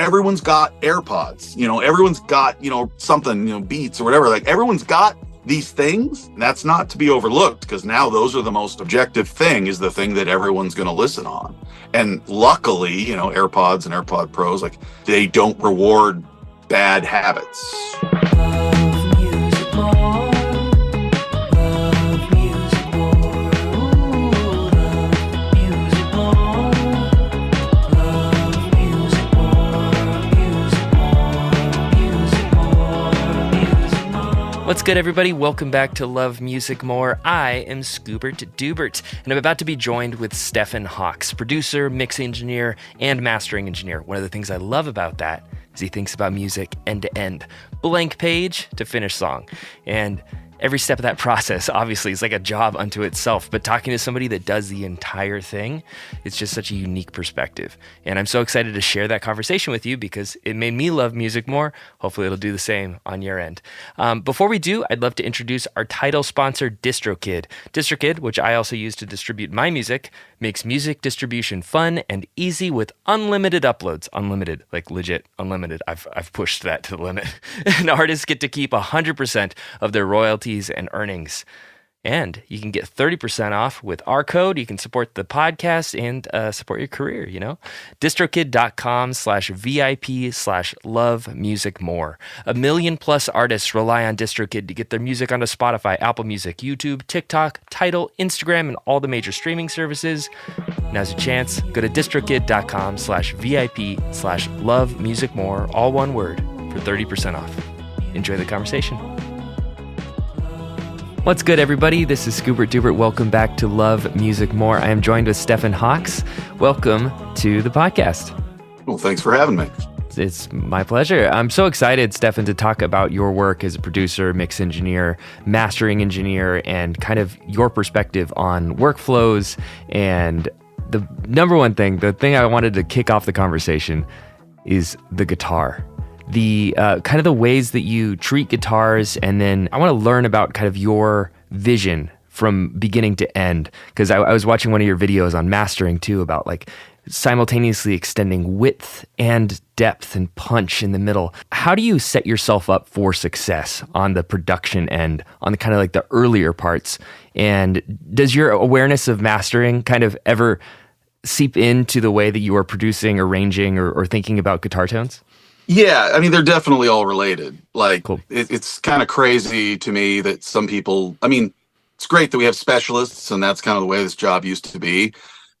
everyone's got AirPods, everyone's got, something, Beats or whatever. Like everyone's got these things. And that's not to be overlooked, because now those are the most objective thing, is the thing that everyone's going to listen on. And luckily, AirPods and AirPod Pros, like they don't reward bad habits. What's good, everybody? Welcome back to Love Music More. I am Scoobert Dubert, and I'm about to be joined with Stephan Hawkes, producer, mix engineer, and mastering engineer. One of the things I love about that is he thinks about music end to end, blank page to finish song. And every step of that process, obviously, is like a job unto itself. But talking to somebody that does the entire thing, it's just such a unique perspective. And I'm so excited to share that conversation with you because it made me love music more. Hopefully, it'll do the same on your end. Before we do, I'd love to introduce our title sponsor, DistroKid. DistroKid, which I also use to distribute my music, makes music distribution fun and easy with unlimited uploads. Unlimited, like legit unlimited. I've pushed that to the limit. And artists get to keep 100% of their royalties and earnings. And you can get 30% off with our code. You can support the podcast and support your career, distrokid.com/VIP/love music more. 1 million plus artists rely on DistroKid to get their music onto Spotify, Apple Music, YouTube, TikTok, Tidal, Instagram, and all the major streaming services. Now's your chance. Go to distrokid.com/VIP/love music more, all one word, for 30% off. Enjoy the conversation. What's good, everybody? This is Scoobert Dubert. Welcome back to Love Music More. I am joined with Stephan Hawkes. Welcome to the podcast. Well, thanks for having me. It's my pleasure. I'm so excited, Stephan, to talk about your work as a producer, mix engineer, mastering engineer, and kind of your perspective on workflows. And the number one thing, the thing I wanted to kick off the conversation is the guitar. The kind of the ways that you treat guitars, and then I want to learn about kind of your vision from beginning to end, because I was watching one of your videos on mastering too, about like simultaneously extending width and depth and punch in the middle. How do you set yourself up for success on the production end, on the kind of like the earlier parts? And does your awareness of mastering kind of ever seep into the way that you are producing, arranging, or thinking about guitar tones? Yeah, I mean, they're definitely all related. Like, Cool. It's kind of crazy to me that some people, I mean, it's great that we have specialists, and that's kind of the way this job used to be.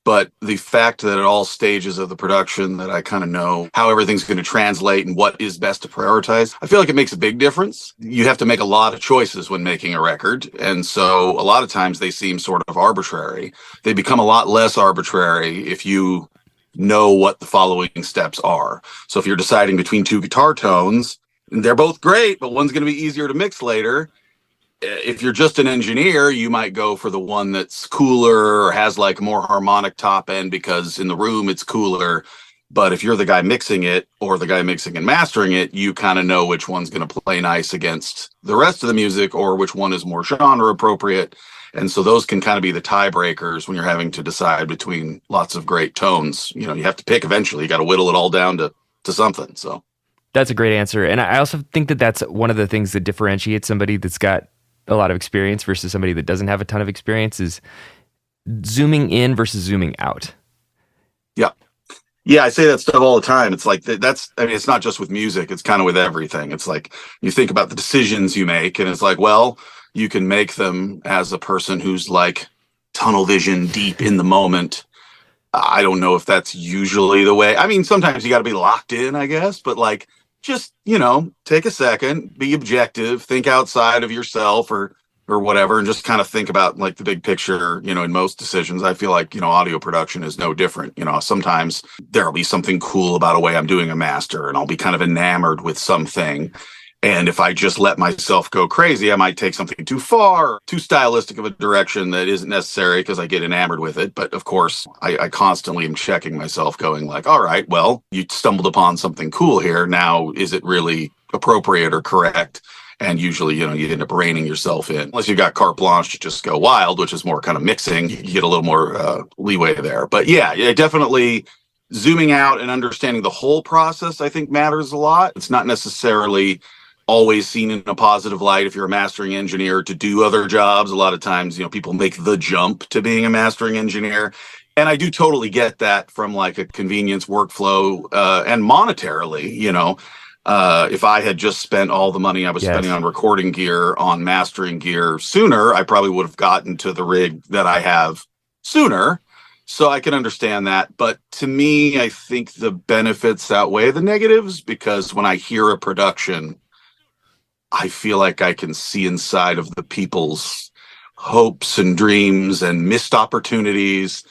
But the fact that at all stages of the production that I kind of know how everything's going to translate and what is best to prioritize, I feel like it makes a big difference. You have to make a lot of choices when making a record. And so a lot of times they seem sort of arbitrary. They become a lot less arbitrary if you know what the following steps are. So if you're deciding between two guitar tones, they're both great, but one's going to be easier to mix later. If you're just an engineer, you might go for the one that's cooler or has like more harmonic top end because in the room it's cooler. But if you're the guy mixing it or the guy mixing and mastering it, you kind of know which one's going to play nice against the rest of the music or which one is more genre appropriate. And so those can kind of be the tiebreakers when you're having to decide between lots of great tones. You have to pick eventually. You got to whittle it all down to something. So that's a great answer. And I also think that that's one of the things that differentiates somebody that's got a lot of experience versus somebody that doesn't have a ton of experience is zooming in versus zooming out. Yeah. Yeah, I say that stuff all the time. It's like it's not just with music. It's kind of with everything. It's like you think about the decisions you make, and it's like, well, you can make them as a person who's like tunnel vision, deep in the moment. I don't know if that's usually the way. I mean, sometimes you got to be locked in, I guess, but like just, take a second, be objective, think outside of yourself or whatever, and just kind of think about like the big picture, in most decisions. I feel like, audio production is no different. Sometimes there'll be something cool about a way I'm doing a master, and I'll be kind of enamored with something. And if I just let myself go crazy, I might take something too far, too stylistic of a direction that isn't necessary because I get enamored with it. But of course, I constantly am checking myself going like, all right, well, you stumbled upon something cool here. Now, is it really appropriate or correct? And usually, you end up reining yourself in. Unless you got carte blanche to just go wild, which is more kind of mixing, you get a little more leeway there. But yeah, definitely zooming out and understanding the whole process, I think, matters a lot. It's not necessarily always seen in a positive light if you're a mastering engineer to do other jobs. A lot of times, people make the jump to being a mastering engineer. And I do totally get that from like a convenience workflow and monetarily, if I had just spent all the money I was spending on recording gear on mastering gear sooner, I probably would have gotten to the rig that I have sooner. So I can understand that. But to me, I think the benefits outweigh the negatives, because when I hear a production, I feel like I can see inside of the people's hopes and dreams and missed opportunities.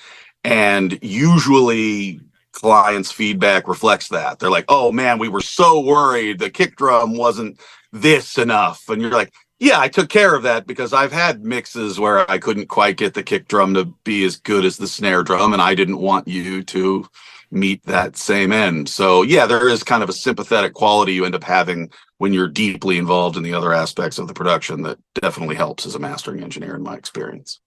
And usually clients' feedback reflects that. They're like, oh man, we were so worried the kick drum wasn't this enough. And you're like, yeah, I took care of that, because I've had mixes where I couldn't quite get the kick drum to be as good as the snare drum, and I didn't want you to meet that same end. So yeah, there is kind of a sympathetic quality you end up having when you're deeply involved in the other aspects of the production that definitely helps as a mastering engineer in my experience.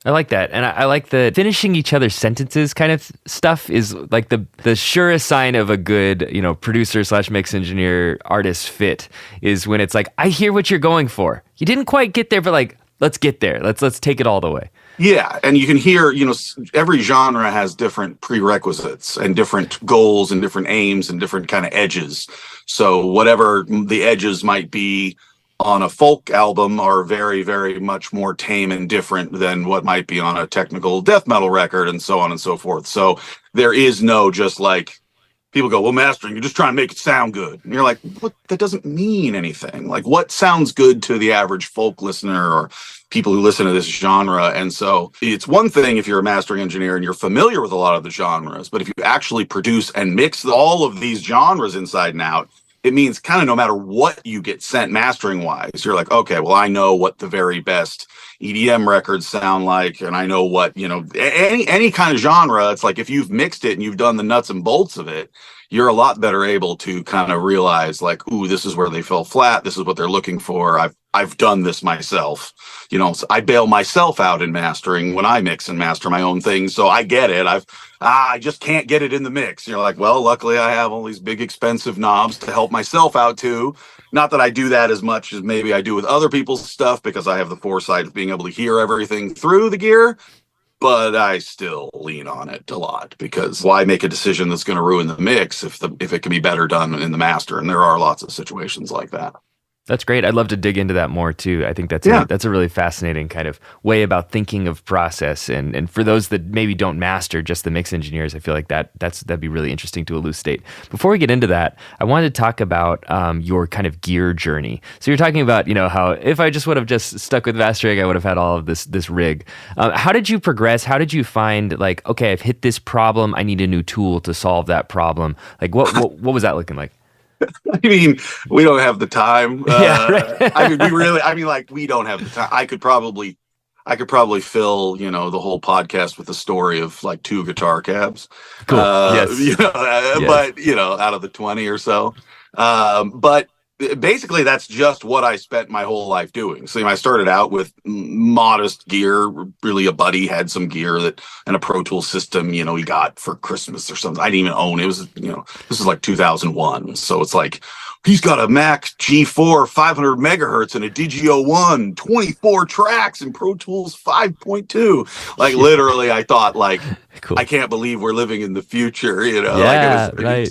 I like that. And I like the finishing each other's sentences kind of stuff is like the surest sign of a good, producer / mix engineer artist fit is when it's like, I hear what you're going for. You didn't quite get there, but like, let's get there. Let's take it all the way. Yeah. And you can hear, every genre has different prerequisites and different goals and different aims and different kind of edges. So whatever the edges might be on a folk album are very, very much more tame and different than what might be on a technical death metal record, and so on and so forth. So there is no just like, people go, well, mastering, you're just trying to make it sound good. And you're like, what? That doesn't mean anything. Like, what sounds good to the average folk listener or people who listen to this genre? And so it's one thing if you're a mastering engineer and you're familiar with a lot of the genres, but if you actually produce and mix all of these genres inside and out, it means kind of no matter what you get sent mastering wise, you're like, okay, well, I know what the very best EDM records sound like. And I know what, any kind of genre. It's like, if you've mixed it and you've done the nuts and bolts of it, you're a lot better able to kind of realize like, ooh, this is where they fell flat. This is what they're looking for. I've done this myself. So I bail myself out in mastering when I mix and master my own things. So I get it. I just can't get it in the mix. You're like, well, luckily I have all these big expensive knobs to help myself out too. Not that I do that as much as maybe I do with other people's stuff, because I have the foresight of being able to hear everything through the gear. But I still lean on it a lot, because why make a decision that's going to ruin the mix if it can be better done in the master? And there are lots of situations like that. That's great. I'd love to dig into that more too. I think that's a really fascinating kind of way about thinking of process. And for those that maybe don't master, just the mix engineers, I feel like that'd be really interesting to elucidate. Before we get into that, I wanted to talk about your kind of gear journey. So you're talking about, how if I just would have just stuck with mastering, I would have had all of this rig. How did you progress? How did you find like, okay, I've hit this problem. I need a new tool to solve that problem. Like what was that looking like? I mean, we don't have the time. Right. We don't have the time. I could probably fill, the whole podcast with the story of like 2 guitar cabs. Cool. Yes. But, out of the 20 or so. But basically that's just what I spent my whole life doing. So I started out with modest gear. Really, a buddy had some gear and a Pro Tools system, he got for Christmas or something. I didn't even own it. It was, this is like 2001. So it's like, he's got a Mac G4 500 megahertz and a Digio 24 tracks in Pro Tools 5.2. Like literally, I thought like, cool. I can't believe we're living in the future, right.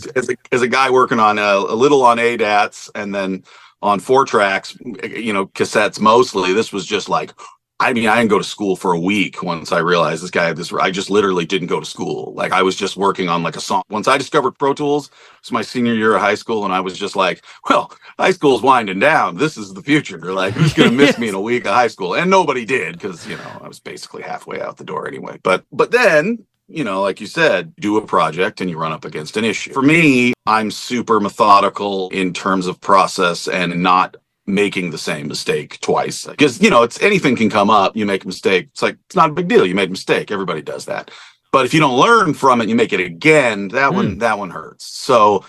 As a guy working on a little on ADATs and then on 4 tracks, cassettes mostly, this was just like, I didn't go to school for a week once I realized this guy had this. I just literally didn't go to school. Like I was just working on like a song. Once I discovered Pro Tools, it's my senior year of high school, and I was just like, well, high school's winding down. This is the future. Like, who's going to miss me in a week of high school? And nobody did, because, I was basically halfway out the door anyway. But then, like you said, do a project and you run up against an issue. For me, I'm super methodical in terms of process and not making the same mistake twice, because it's anything can come up. You make a mistake, it's not a big deal. You made a mistake, everybody does that. But if you don't learn from it, you make it again, that one hurts. So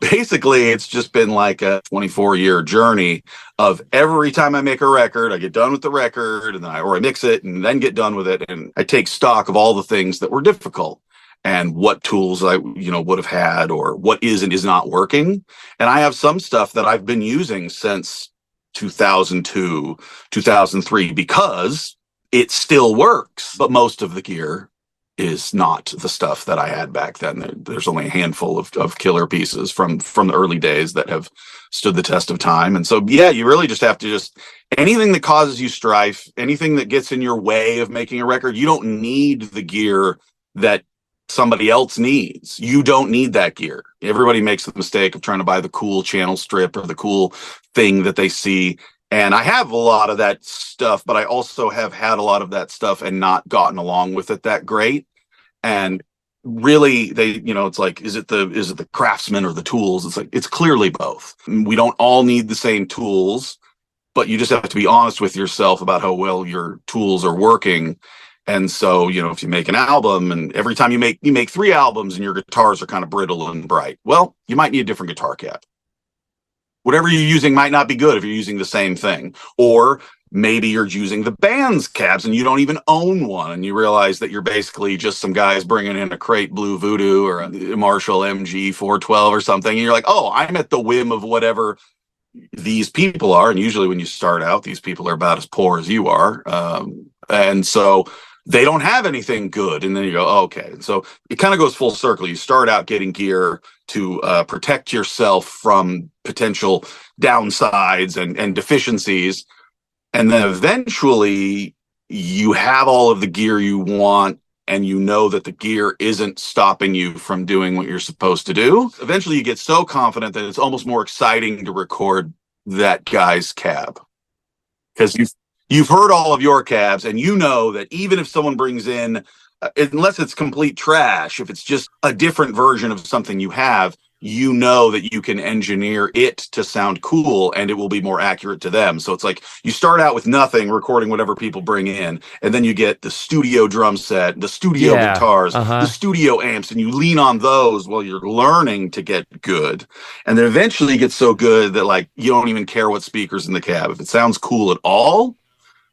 basically it's just been like a 24-year journey of every time I make a record, I get done with the record and then I mix it and then get done with it, and I take stock of all the things that were difficult. and what tools I, would have had, or what is and is not working. And I have some stuff that I've been using since 2002, 2003, because it still works. But most of the gear is not the stuff that I had back then. There's only a handful of killer pieces from the early days that have stood the test of time. And so, yeah, you really just have to anything that causes you strife, anything that gets in your way of making a record, you don't need the gear that somebody else needs. You don't need that gear. Everybody makes the mistake of trying to buy the cool channel strip or the cool thing that they see. And I have a lot of that stuff, but I also have had a lot of that stuff and not gotten along with it that great. And really, it's like, is it the craftsman or the tools? It's like, it's clearly both. We don't all need the same tools, but you just have to be honest with yourself about how well your tools are working. And so, if you make an album and every time you make 3 albums and your guitars are kind of brittle and bright, well, you might need a different guitar cab. Whatever you're using might not be good if you're using the same thing. Or maybe you're using the band's cabs and you don't even own one, and you realize that you're basically just some guys bringing in a Crate Blue Voodoo or a Marshall MG 412 or something. And you're like, oh, I'm at the whim of whatever these people are. And usually when you start out, these people are about as poor as you are. And so they don't have anything good. And then you go, oh, okay. And so it kind of goes full circle. You start out getting gear to protect yourself from potential downsides and deficiencies. And then eventually you have all of the gear you want, and you know that the gear isn't stopping you from doing what you're supposed to do. Eventually you get so confident that it's almost more exciting to record that guy's cab, because you've heard all of your cabs, and you know that even if someone brings in, unless it's complete trash, if it's just a different version of something you have, you know that you can engineer it to sound cool and it will be more accurate to them. So it's like you start out with nothing, recording whatever people bring in, and then you get the studio drum set, the studio guitars, the studio amps, and you lean on those while you're learning to get good. And then eventually you get so good that like you don't even care what speakers in the cab. If it sounds cool at all,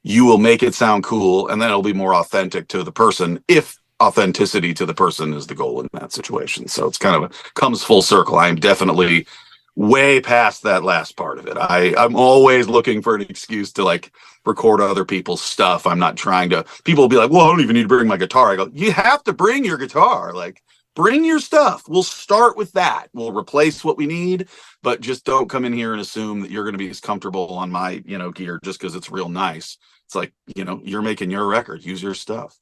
you will make it sound cool, and then it'll be more authentic to the person, if authenticity to the person is the goal in that situation. So it's kind of comes full circle. I'm definitely way past that last part of it. I'm always looking for an excuse to like record other people's stuff. I'm not trying to, people will be like, well, I don't even need to bring my guitar. I go, you have to bring your guitar. Like, bring your stuff. We'll start with that. We'll replace what we need, but just don't come in here and assume that you're going to be as comfortable on my, gear just because it's real nice. It's like, you're making your record, use your stuff.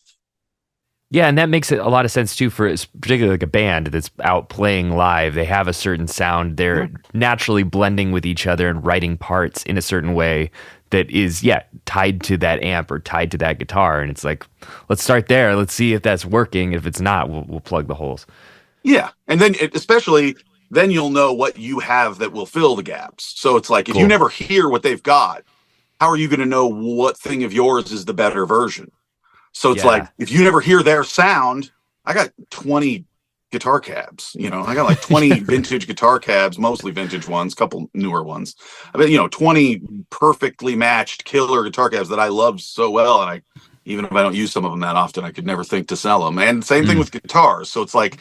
Yeah, and that makes it a lot of sense too, for particularly like a band that's out playing live. They have a certain sound. They're naturally blending with each other and writing parts in a certain way that is, tied to that amp or tied to that guitar. And it's like, let's start there. Let's see if that's working. If it's not, we'll plug the holes. Yeah, and then especially then you'll know what you have that will fill the gaps. So it's like, if you never hear what they've got, how are you going to know what thing of yours is the better version? So it's like, if you never hear their sound, I got 20 guitar cabs, I got like 20 vintage guitar cabs, mostly vintage ones, a couple newer ones. I mean, 20 perfectly matched killer guitar cabs that I love so well. And even if I don't use some of them that often, I could never think to sell them. And same thing with guitars. So it's like,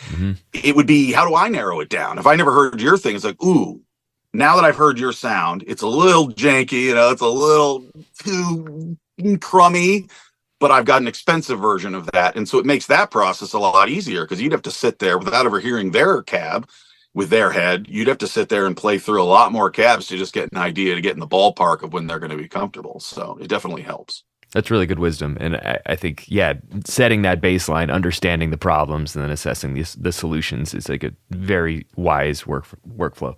it would be, how do I narrow it down? If I never heard your thing, it's like, ooh, now that I've heard your sound, it's a little janky, it's a little too crummy, but I've got an expensive version of that. And so it makes that process a lot easier, because you'd have to sit there without ever hearing their cab with their head. You'd have to sit there and play through a lot more cabs to just get an idea, to get in the ballpark of when they're going to be comfortable. So it definitely helps. That's really good wisdom. And I think, setting that baseline, understanding the problems, and then assessing the solutions is like a very wise workflow.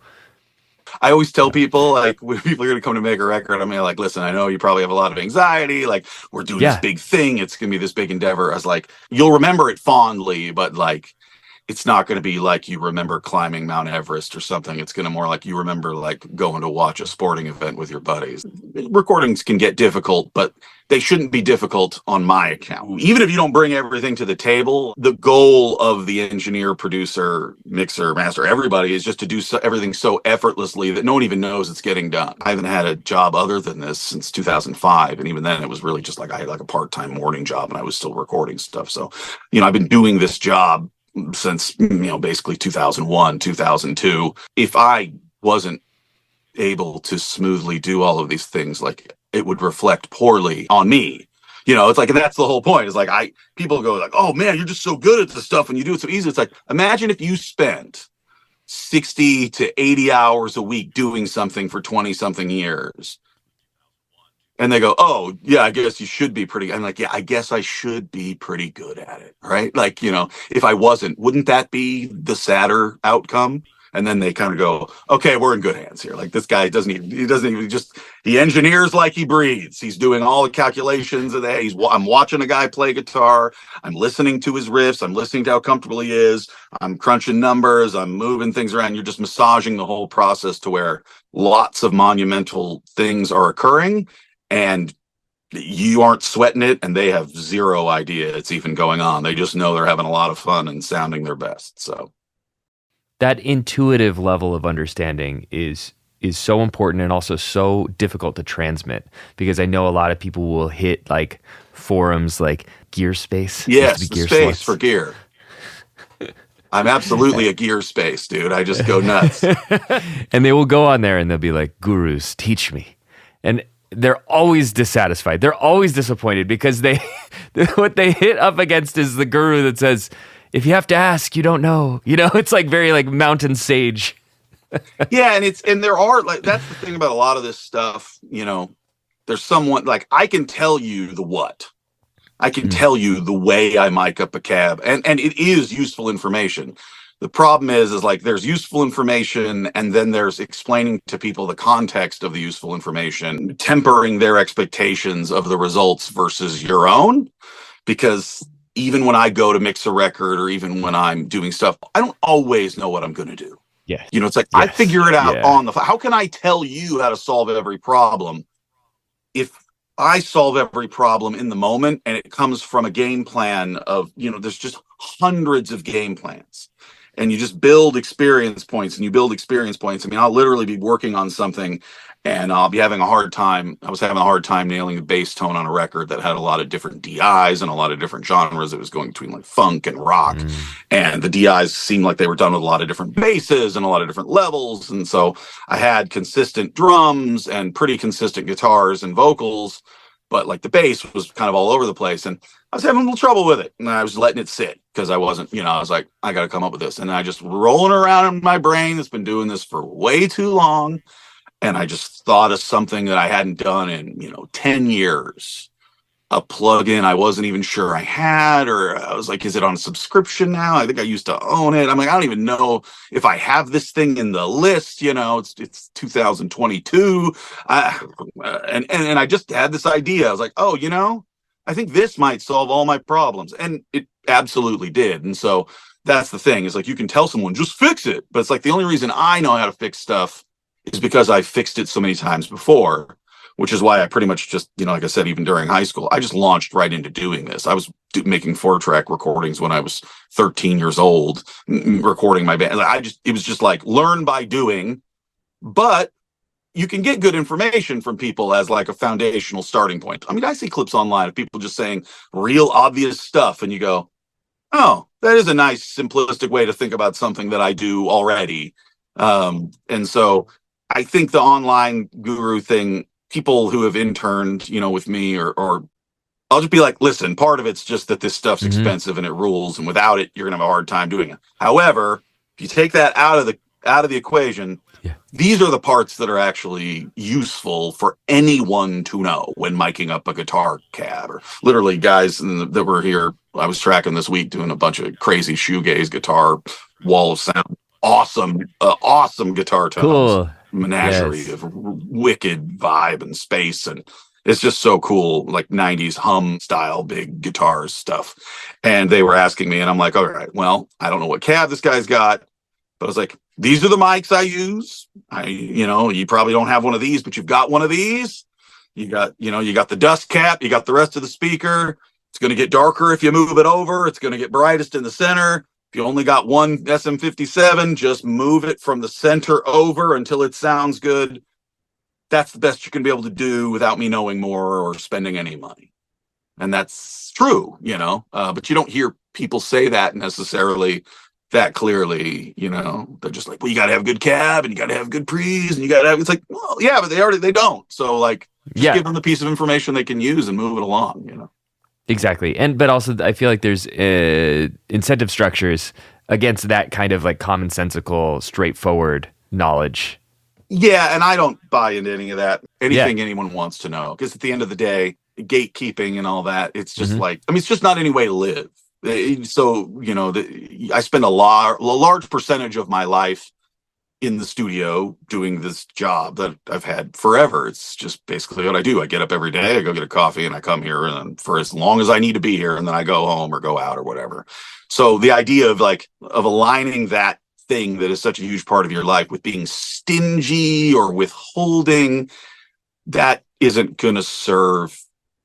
I always tell people, like, when people are going to come to make a record, I'm like, listen, I know you probably have a lot of anxiety. Like, we're doing this big thing. It's going to be this big endeavor. I was like, you'll remember it fondly, but like, it's not going to be like you remember climbing Mount Everest or something. It's going to more like you remember like going to watch a sporting event with your buddies. Recordings can get difficult, but they shouldn't be difficult on my account. Even if you don't bring everything to the table, the goal of the engineer, producer, mixer, master, everybody is just to do everything so effortlessly that no one even knows it's getting done. I haven't had a job other than this since 2005. And even then it was really just like I had like a part-time morning job and I was still recording stuff. So, I've been doing this job since, basically 2001, 2002. If I wasn't able to smoothly do all of these things, like, it would reflect poorly on me. It's like, and that's the whole point. Is like, people go like, oh man, you're just so good at this stuff and you do it so easy. It's like, imagine if you spent 60 to 80 hours a week doing something for 20 something years. And they go, oh, yeah, I guess you should be pretty. I'm like, yeah, I guess I should be pretty good at it. Right. Like, if I wasn't, wouldn't that be the sadder outcome? And then they kind of go, okay, we're in good hands here. Like, this guy he engineers like he breathes. He's doing all the calculations of that. I'm watching a guy play guitar. I'm listening to his riffs. I'm listening to how comfortable he is. I'm crunching numbers. I'm moving things around. You're just massaging the whole process to where lots of monumental things are occurring and you aren't sweating it, and they have zero idea it's even going on. They just know they're having a lot of fun and sounding their best. So that intuitive level of understanding is so important and also so difficult to transmit, because I know a lot of people will hit like forums like Gear Space. Yes, Gear Space for gear. I'm absolutely a Gear Space, dude. I just go nuts. And they will go on there and they'll be like, gurus, teach me. And they're always dissatisfied. They're always disappointed because what they hit up against is the guru that says, if you have to ask, you don't know. It's like very like mountain sage. Yeah, and there are, like, that's the thing about a lot of this stuff. There's someone, like, I can tell you the what. I can tell you the way I mic up a cab, and it is useful information. The problem is like, there's useful information, and then there's explaining to people the context of the useful information, tempering their expectations of the results versus your own. Because even when I go to mix a record, or even when I'm doing stuff, I don't always know what I'm going to do. Yeah. It's like, yes, I figure it out on the fly. How can I tell you how to solve every problem if I solve every problem in the moment and it comes from a game plan of, there's just hundreds of game plans, and you just build experience points and you build experience points. I mean, I'll literally be working on something and I'll be having a hard time. I was having a hard time nailing the bass tone on a record that had a lot of different DIs and a lot of different genres. It was going between like funk and rock, and the DIs seemed like they were done with a lot of different basses and a lot of different levels. And so I had consistent drums and pretty consistent guitars and vocals, but like the bass was kind of all over the place, and I was having a little trouble with it, and I was letting it sit because I wasn't, I was like, I got to come up with this. And I just rolling around in my brain that's been doing this for way too long. And I just thought of something that I hadn't done in, 10 years, a plugin I wasn't even sure I had, or I was like, is it on a subscription now? I think I used to own it. I'm like, I don't even know if I have this thing in the list, it's 2022. And I just had this idea. I was like, oh, I think this might solve all my problems. And it absolutely did. And so that's the thing, is like, you can tell someone, just fix it. But it's like, the only reason I know how to fix stuff is because I fixed it so many times before, which is why I pretty much just, like I said, even during high school, I just launched right into doing this. I was making 4-track recordings when I was 13 years old, recording my band. It was just like, learn by doing, but you can get good information from people as like a foundational starting point. I mean, I see clips online of people just saying real obvious stuff, and you go, oh, that is a nice simplistic way to think about something that I do already. And so I think the online guru thing, people who have interned, with me, or I'll just be like, listen, part of it's just that this stuff's expensive and it rules, and without it, you're gonna have a hard time doing it. However, if you take that out of the equation, these are the parts that are actually useful for anyone to know when miking up a guitar cab. Or literally, guys that were here, I was tracking this week doing a bunch of crazy shoegaze guitar wall of sound. Awesome guitar tones. Cool. Menagerie of wicked vibe and space, and it's just so cool, like 90s hum style big guitars stuff. And they were asking me, and I'm like, all right, well, I don't know what cab this guy's got, but I was like, these are the mics I use. You probably don't have one of these, but you've got one of these. You got the dust cap, you got the rest of the speaker. It's going to get darker if you move it over. It's going to get brightest in the center. If you only got one SM57, just move it from the center over until it sounds good. That's the best you can be able to do without me knowing more or spending any money. And that's true, but you don't hear people say that necessarily that clearly. They're just like, well, you got to have good cab and you got to have good pre's and you got to have. It's like, well, yeah, but they don't. So like, just give them the piece of information they can use and move it along. Exactly. But also I feel like there's incentive structures against that kind of like commonsensical, straightforward knowledge. Yeah, and I don't buy into any of that. Anything anyone wants to know, because at the end of the day, gatekeeping and all that, it's just like, I mean, it's just not any way to live. So I spend a large percentage of my life in the studio doing this job that I've had forever. It's just basically what I do. I get up every day, I go get a coffee, and I come here and for as long as I need to be here, and then I go home or go out or whatever. So the idea of aligning that thing that is such a huge part of your life with being stingy or withholding, that isn't going to serve.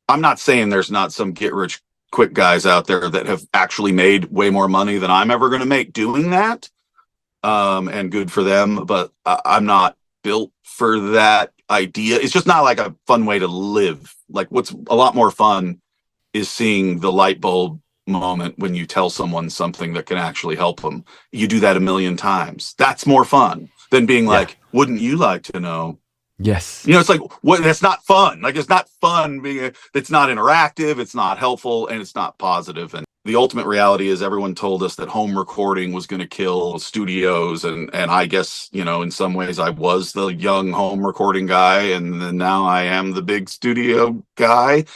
I'm not saying there's not some get rich quick guys out there that have actually made way more money than I'm ever going to make doing that. And good for them, but I'm not built for that idea. It's just not like a fun way to live. Like, what's a lot more fun is seeing the light bulb moment when you tell someone something that can actually help them. You do that a million times. That's more fun than being like, wouldn't you like to know? Yes. It's like, what? That's not fun. Like, it's not fun being. It's not interactive. It's not helpful, and it's not positive. And the ultimate reality is, everyone told us that home recording was going to kill studios, and I guess in some ways I was the young home recording guy, and then now I am the big studio guy.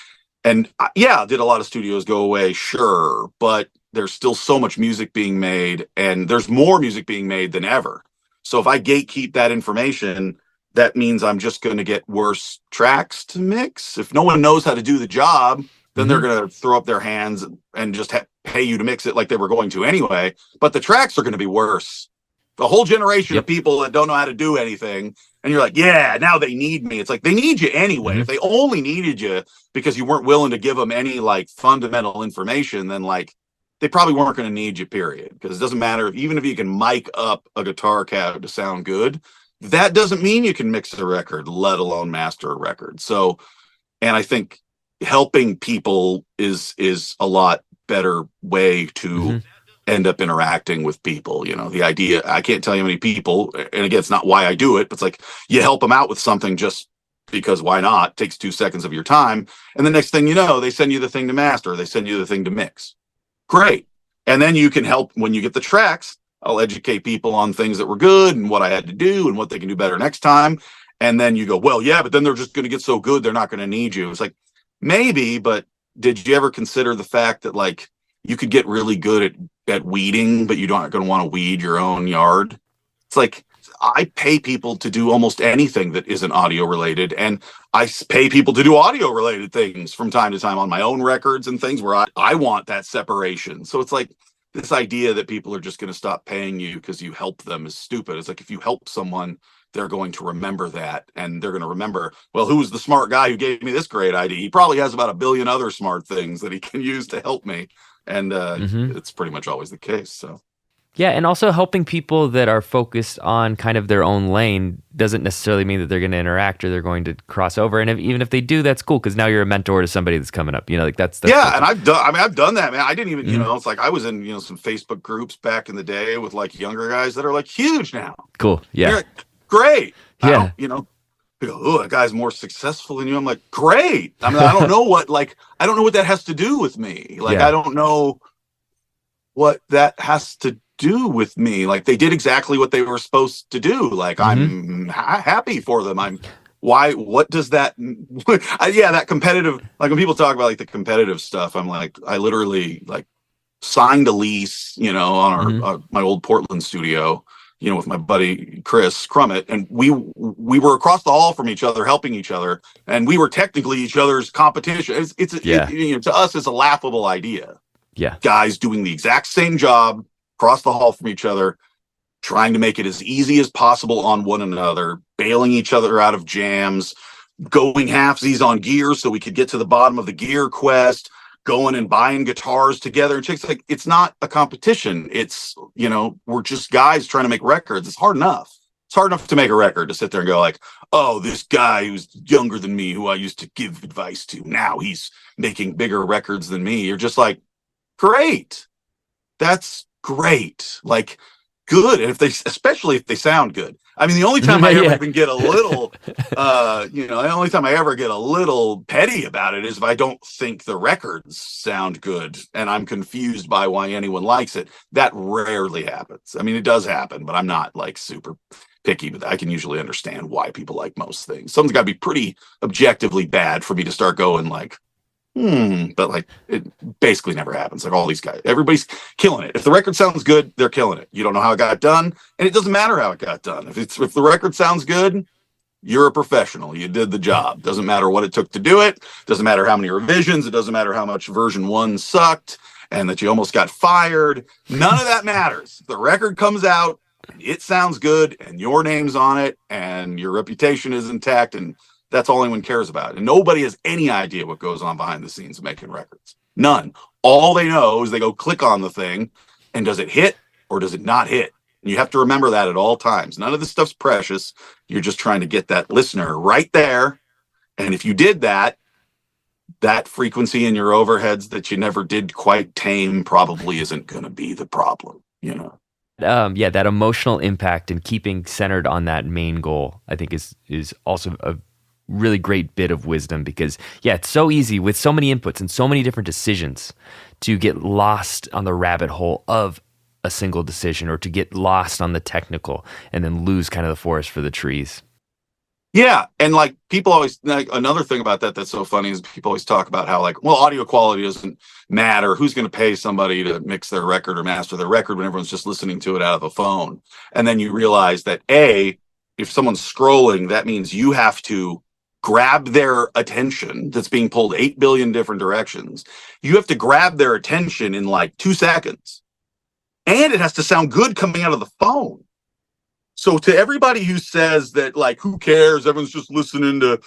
And did a lot of studios go away? Sure, but there's still so much music being made, and there's more music being made than ever. So if I gatekeep that information, that means I'm just going to get worse tracks to mix. If no one knows how to do the job, then they're going to throw up their hands and just pay you to mix it like they were going to anyway. But the tracks are going to be worse. The whole generation of people that don't know how to do anything. And you're like, yeah, now they need me. It's like, they need you anyway. If they only needed you because you weren't willing to give them any like fundamental information, then like they probably weren't going to need you, period. Because it doesn't matter. Even if you can mic up a guitar cab to sound good, that doesn't mean you can mix a record, let alone master a record. So, and I think helping people is a lot better way to end up interacting with people. The idea, I can't tell you how many people, and again, it's not why I do it, but it's like, you help them out with something just because why not? It takes 2 seconds of your time. And the next thing you know, they send you the thing to master, they send you the thing to mix. Great. And then you can help when you get the tracks. I'll educate people on things that were good and what I had to do and what they can do better next time. And then you go, well, yeah, but then they're just going to get so good, they're not going to need you. It's like, maybe, but did you ever consider the fact that like you could get really good at weeding, but you're not going to want to weed your own yard? It's like, I pay people to do almost anything that isn't audio related. And I pay people to do audio related things from time to time on my own records and things where I want that separation. So it's like, this idea that people are just going to stop paying you because you help them is stupid. It's like, if you help someone, they're going to remember that, and they're going to remember, well, who was the smart guy who gave me this great idea? He probably has about 1 billion other smart things that he can use to help me. And it's pretty much always the case. So. Yeah, and also helping people that are focused on kind of their own lane doesn't necessarily mean that they're going to interact or they're going to cross over. And even if they do, that's cool, because now you're a mentor to somebody that's coming up. Like that's yeah. And I've done that, man. I didn't even, it's like I was in, some Facebook groups back in the day with like younger guys that are like huge now. Cool. Yeah. Like, great. Yeah. They go, oh, that guy's more successful than you. I'm like, great. I mean, I don't know what that has to do with me. Like, I don't know what that has to do with me. Like, they did exactly what they were supposed to do. Like, I'm happy for them. What does that, that competitive, like when people talk about like the competitive stuff, I'm like, I literally like signed a lease, on our my old Portland studio, with my buddy Chris Crummett, and we were across the hall from each other, helping each other, and we were technically each other's competition. To us, it's a laughable idea. Yeah, guys doing the exact same job across the hall from each other, trying to make it as easy as possible on one another, bailing each other out of jams, going halfsies on gear so we could get to the bottom of the gear quest, going and buying guitars together. And like, it's not a competition. It's, we're just guys trying to make records. It's hard enough. It's hard enough to make a record, to sit there and go like, oh, this guy who's younger than me, who I used to give advice to, now he's making bigger records than me. You're just like, great. that's great. Like, good. And especially if they sound good. I mean, the only time I ever even get a little, the only time I ever get a little petty about it is if I don't think the records sound good and I'm confused by why anyone likes it. That rarely happens. I mean, it does happen, but I'm not like super picky, but I can usually understand why people like most things. Something's got to be pretty objectively bad for me to start going like, but like it basically never happens. Like all these guys, everybody's killing it. If the record sounds good, they're killing it. You don't know how it got done, and it doesn't matter how it got done. If the record sounds good, you're a professional. You did the job. Doesn't matter what it took to do it. Doesn't matter how many revisions. It doesn't matter how much version 1 sucked and that you almost got fired. None of that matters. The record comes out, and it sounds good, and your name's on it, and your reputation is intact, and that's all anyone cares about. And nobody has any idea what goes on behind the scenes of making records. None. All they know is they go click on the thing, and does it hit or does it not hit? And you have to remember that at all times. None of this stuff's precious. You're just trying to get that listener right there. And if you did that, that frequency in your overheads that you never did quite tame probably isn't going to be the problem, that emotional impact and keeping centered on that main goal, I think is also a really great bit of wisdom, because it's so easy with so many inputs and so many different decisions to get lost on the rabbit hole of a single decision, or to get lost on the technical and then lose kind of the forest for the trees. Yeah. And like people always, like, another thing about that's so funny is people always talk about how like, well, audio quality doesn't matter. Who's going to pay somebody to mix their record or master their record when everyone's just listening to it out of a phone? And then you realize that if someone's scrolling, that means you have to grab their attention that's being pulled 8 billion different directions. You have to grab their attention in like 2 seconds. And it has to sound good coming out of the phone. So to everybody who says that, like, who cares? Everyone's just listening to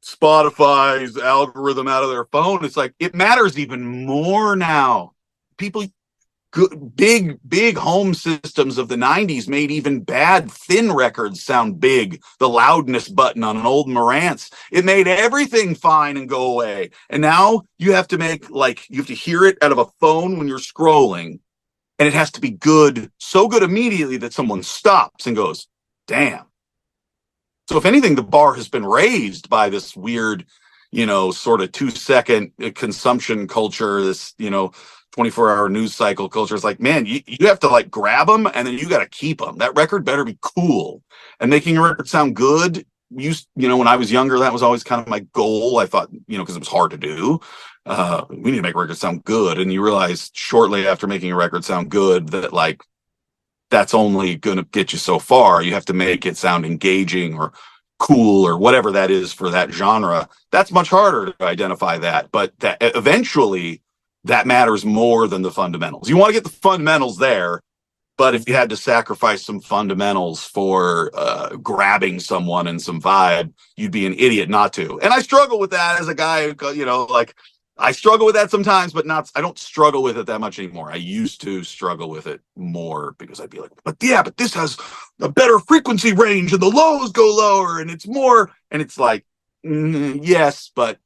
Spotify's algorithm out of their phone. It's like, it matters even more now. People, big home systems of the 90s made even bad thin records sound big. The loudness button on an old Marantz, it made everything fine and go away. And now you have to you have to hear it out of a phone when you're scrolling, and it has to be good, so good immediately that someone stops and goes, damn. So if anything, the bar has been raised by this weird, sort of 2-second consumption culture, this, 24-hour news cycle culture. It's like, man, you have to like grab them, and then you got to keep them. That record better be cool. And making a record sound good, when I was younger, that was always kind of my goal. I thought, because it was hard to do. We need to make records sound good. And you realize shortly after making a record sound good that like, that's only going to get you so far. You have to make it sound engaging or cool or whatever that is for that genre. That's much harder to identify that. But that eventually that matters more than the fundamentals. You want to get the fundamentals there, but if you had to sacrifice some fundamentals for grabbing someone and some vibe, you'd be an idiot not to. And I struggle with that as a guy who, I struggle with that sometimes, but I don't struggle with it that much anymore. I used to struggle with it more because I'd be like, but this has a better frequency range and the lows go lower and it's more. And it's like, yes, but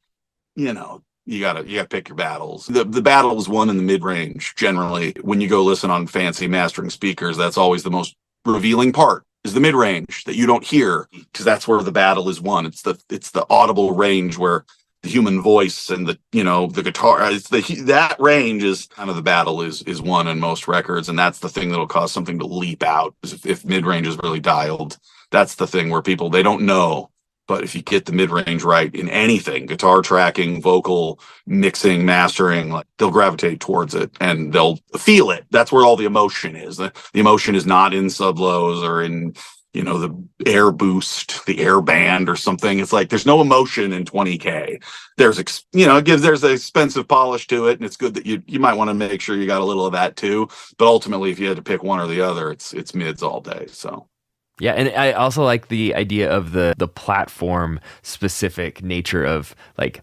you gotta pick your battles. The battle is won in the mid-range. Generally, when you go listen on fancy mastering speakers, that's always the most revealing part, is the mid-range that you don't hear, because that's where the battle is won. It's the audible range where the human voice and the guitar, that range is kind of the battle is won in most records. And that's the thing that'll cause something to leap out, is if mid-range is really dialed. That's the thing where people, they don't know. But if you get the mid-range right in anything, guitar tracking, vocal mixing, mastering, like, they'll gravitate towards it and they'll feel it. That's where all the emotion is. The emotion is not in sub-lows or in, the air boost, the air band or something. It's like, there's no emotion in 20K. There's an expensive polish to it. And it's good that you might want to make sure you got a little of that too. But ultimately, if you had to pick one or the other, it's mids all day. So. Yeah, and I also like the idea of the platform specific nature of, like,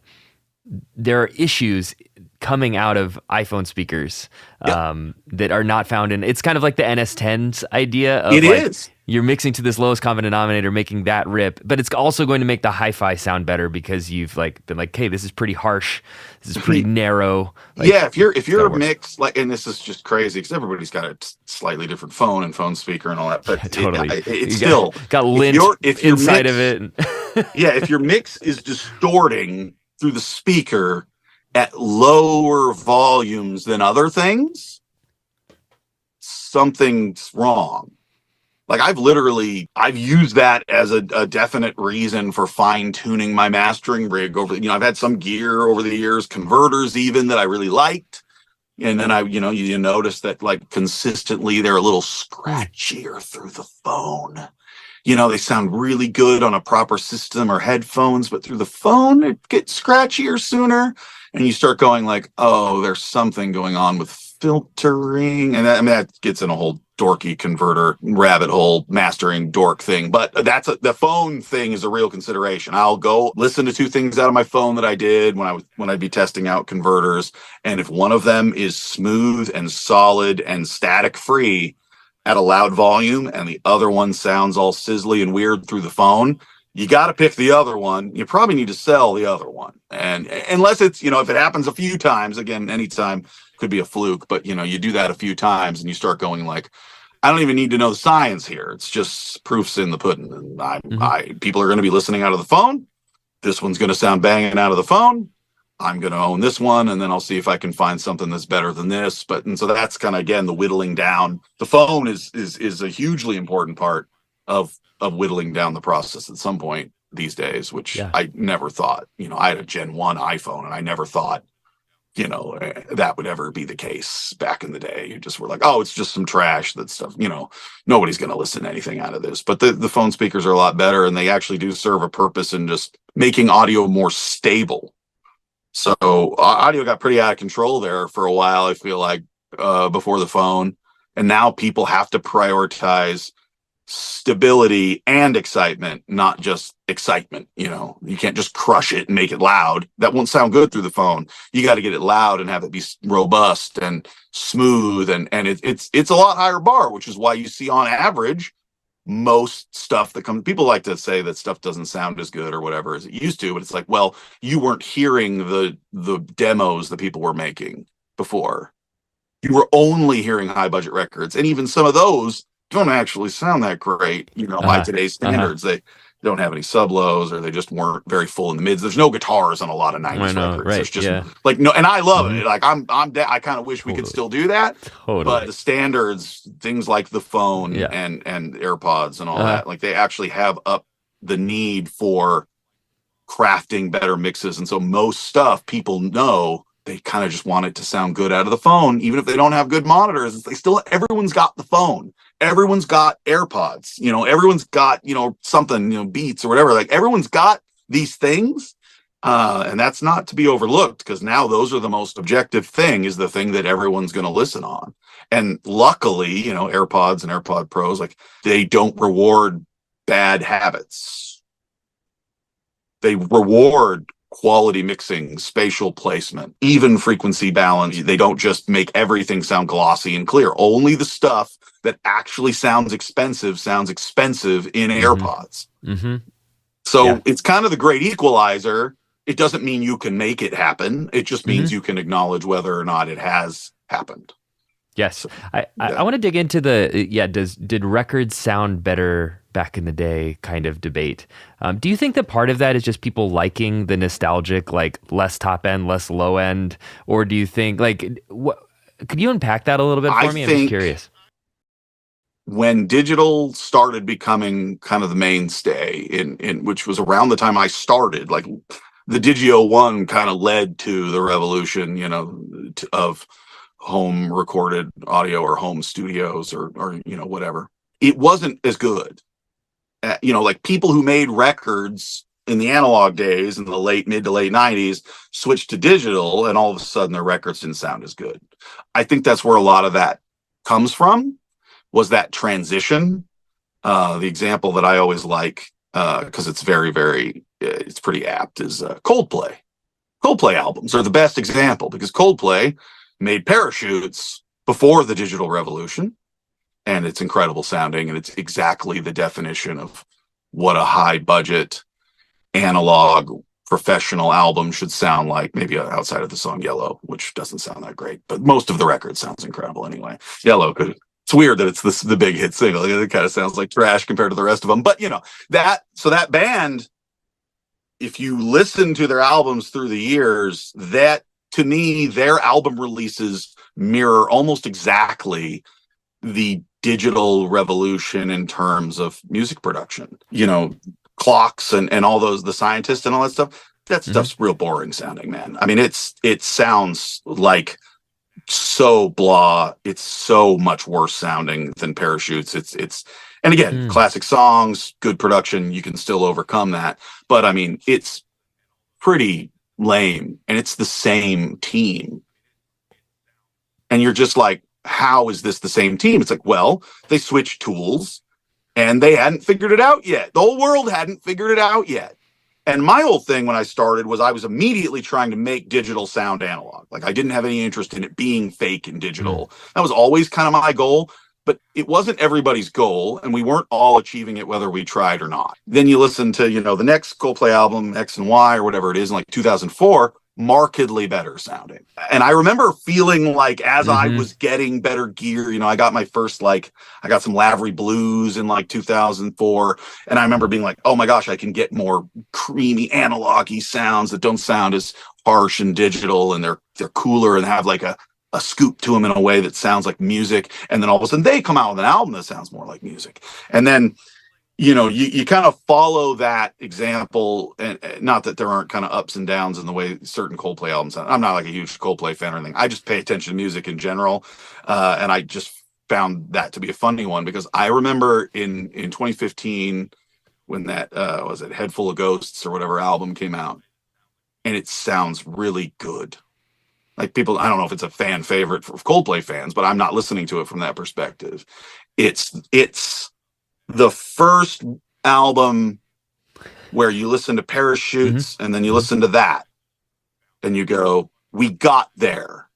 there are issues coming out of iPhone speakers that are not found in. It's kind of like the NS10's idea of It like is. you're mixing to this lowest common denominator, making that rip, but it's also going to make the hi-fi sound better because you've like been like, hey, this is pretty harsh, this is pretty narrow. Like, yeah, if you're gotta a work. mix, like, and this is just crazy because everybody's got a slightly different phone and phone speaker and all that, but Totally. it's You still got lint if your inside mix, of it. yeah, if your mix is distorting through the speaker at lower volumes than other things, something's wrong. Like I've used that as a definite reason for fine tuning my mastering rig over, I've had some gear over the years, converters even that I really liked. And then you notice that like consistently they're a little scratchier through the phone. They sound really good on a proper system or headphones, but through the phone, it gets scratchier sooner. And you start going like, oh, there's something going on with filtering. And that gets in a whole dorky converter rabbit hole mastering dork thing. But the phone thing is a real consideration. I'll go listen to 2 things out of my phone that I did when I'd be testing out converters. And if one of them is smooth and solid and static free at a loud volume and the other one sounds all sizzly and weird through the phone, you got to pick the other one. You probably need to sell the other one. And unless it's, if it happens a few times, again, anytime could be a fluke, but you do that a few times and you start going like, I don't even need to know the science here. It's just proofs in the pudding. And people are going to be listening out of the phone. This one's going to sound banging out of the phone. I'm going to own this one, and then I'll see if I can find something that's better than this. And so that's kind of, again, the whittling down. The phone is a hugely important part of whittling down the process at some point these days, which I never thought. I had a Gen 1 iPhone, and I never thought, that would ever be the case back in the day. You just were like, oh, it's just some trash, that stuff. Nobody's going to listen to anything out of this. But the phone speakers are a lot better, and they actually do serve a purpose in just making audio more stable. So audio got pretty out of control there for a while, I feel like, before the phone. And now people have to prioritize stability and excitement, not just excitement. You can't just crush it and make it loud. That won't sound good through the phone. You got to get it loud and have it be robust and smooth. And it's a lot higher bar, which is why you see on average most stuff that comes, people like to say that stuff doesn't sound as good or whatever as it used to, but it's like, well, you weren't hearing the demos that people were making before. You were only hearing high budget records, and even some of those don't actually sound that great, by today's standards. They don't have any sub lows, or they just weren't very full in the mids. There's no guitars on a lot of 90s records. Right, There's just like no, and I love it. Like I kind of wish we could still do that. But the standards, things like the phone and AirPods and all that, like they actually have up the need for crafting better mixes. And so most stuff people know, they kind of just want it to sound good out of the phone, even if they don't have good monitors. Everyone's got the phone. Everyone's got AirPods, everyone's got, something, Beats or whatever. Like everyone's got these things. And that's not to be overlooked, because now those are the most objective thing, is the thing that everyone's going to listen on. And luckily, AirPods and AirPod Pros, like they don't reward bad habits. They reward quality mixing, spatial placement, even frequency balance. They don't just make everything sound glossy and clear. Only the stuff that actually sounds expensive in AirPods. So it's kind of the great equalizer. It doesn't mean you can make it happen. It just means you can acknowledge whether or not it has happened. Yes. I want to dig into did records sound better back in the day kind of debate. Do you think that part of that is just people liking the nostalgic, like less top end, less low end? Or do you think could you unpack that a little bit for me? I'm just curious. When digital started becoming kind of the mainstay, in which was around the time I started, like the Digio 1 kind of led to the revolution, of home recorded audio or home studios or whatever. It wasn't as good. Like people who made records in the analog days in the mid to late 90s switched to digital, and all of a sudden their records didn't sound as good. I think that's where a lot of that comes from, was that transition. The example that I always like, because it's very, very, it's pretty apt, is Coldplay. Coldplay albums are the best example because Coldplay made Parachutes before the digital revolution, and it's incredible sounding, and it's exactly the definition of what a high budget analog professional album should sound like, maybe outside of the song Yellow, which doesn't sound that great, but most of the record sounds incredible anyway. Yellow could, it's weird that it's the big hit single. It kind of sounds like trash compared to the rest of them, but you know, that band, if you listen to their albums through the years, that to me, their album releases mirror almost exactly the digital revolution in terms of music production. You know, clocks and all those, the scientists and all that stuff, that stuff's real boring sounding, man. I mean, it sounds like so blah. It's so much worse sounding than Parachutes. It's and again, classic songs, good production, you can still overcome that. But I mean, it's pretty lame, and it's the same team. And you're just like, how is this the same team? It's like, well, they switched tools and they hadn't figured it out yet. The whole world hadn't figured it out yet. And my whole thing when I started was I was immediately trying to make digital sound analog. Like I didn't have any interest in it being fake and digital. That was always kind of my goal, but it wasn't everybody's goal, and we weren't all achieving it whether we tried or not. Then you listen to, you know, the next Coldplay album, X and Y or whatever it is, in like 2004, markedly better sounding. And I remember feeling like as I was getting better gear, you know, I got my first, like, I got some Lavery Blues in like 2004. And I remember being like, oh my gosh, I can get more creamy analog-y sounds that don't sound as harsh and digital, and they're cooler and have like a scoop to them in a way that sounds like music. And then all of a sudden they come out with an album that sounds more like music. And then, you know, you kind of follow that example, and not that there aren't kind of ups and downs in the way certain Coldplay albums sound. I'm not like a huge Coldplay fan or anything. I just pay attention to music in general. And I just found that to be a funny one because I remember in 2015 when that, was it Head Full of Ghosts or whatever album came out, and it sounds really good. Like people, I don't know if it's a fan favorite for Coldplay fans, but I'm not listening to it from that perspective. It's the first album where you listen to Parachutes and then you listen to that and you go, we got there.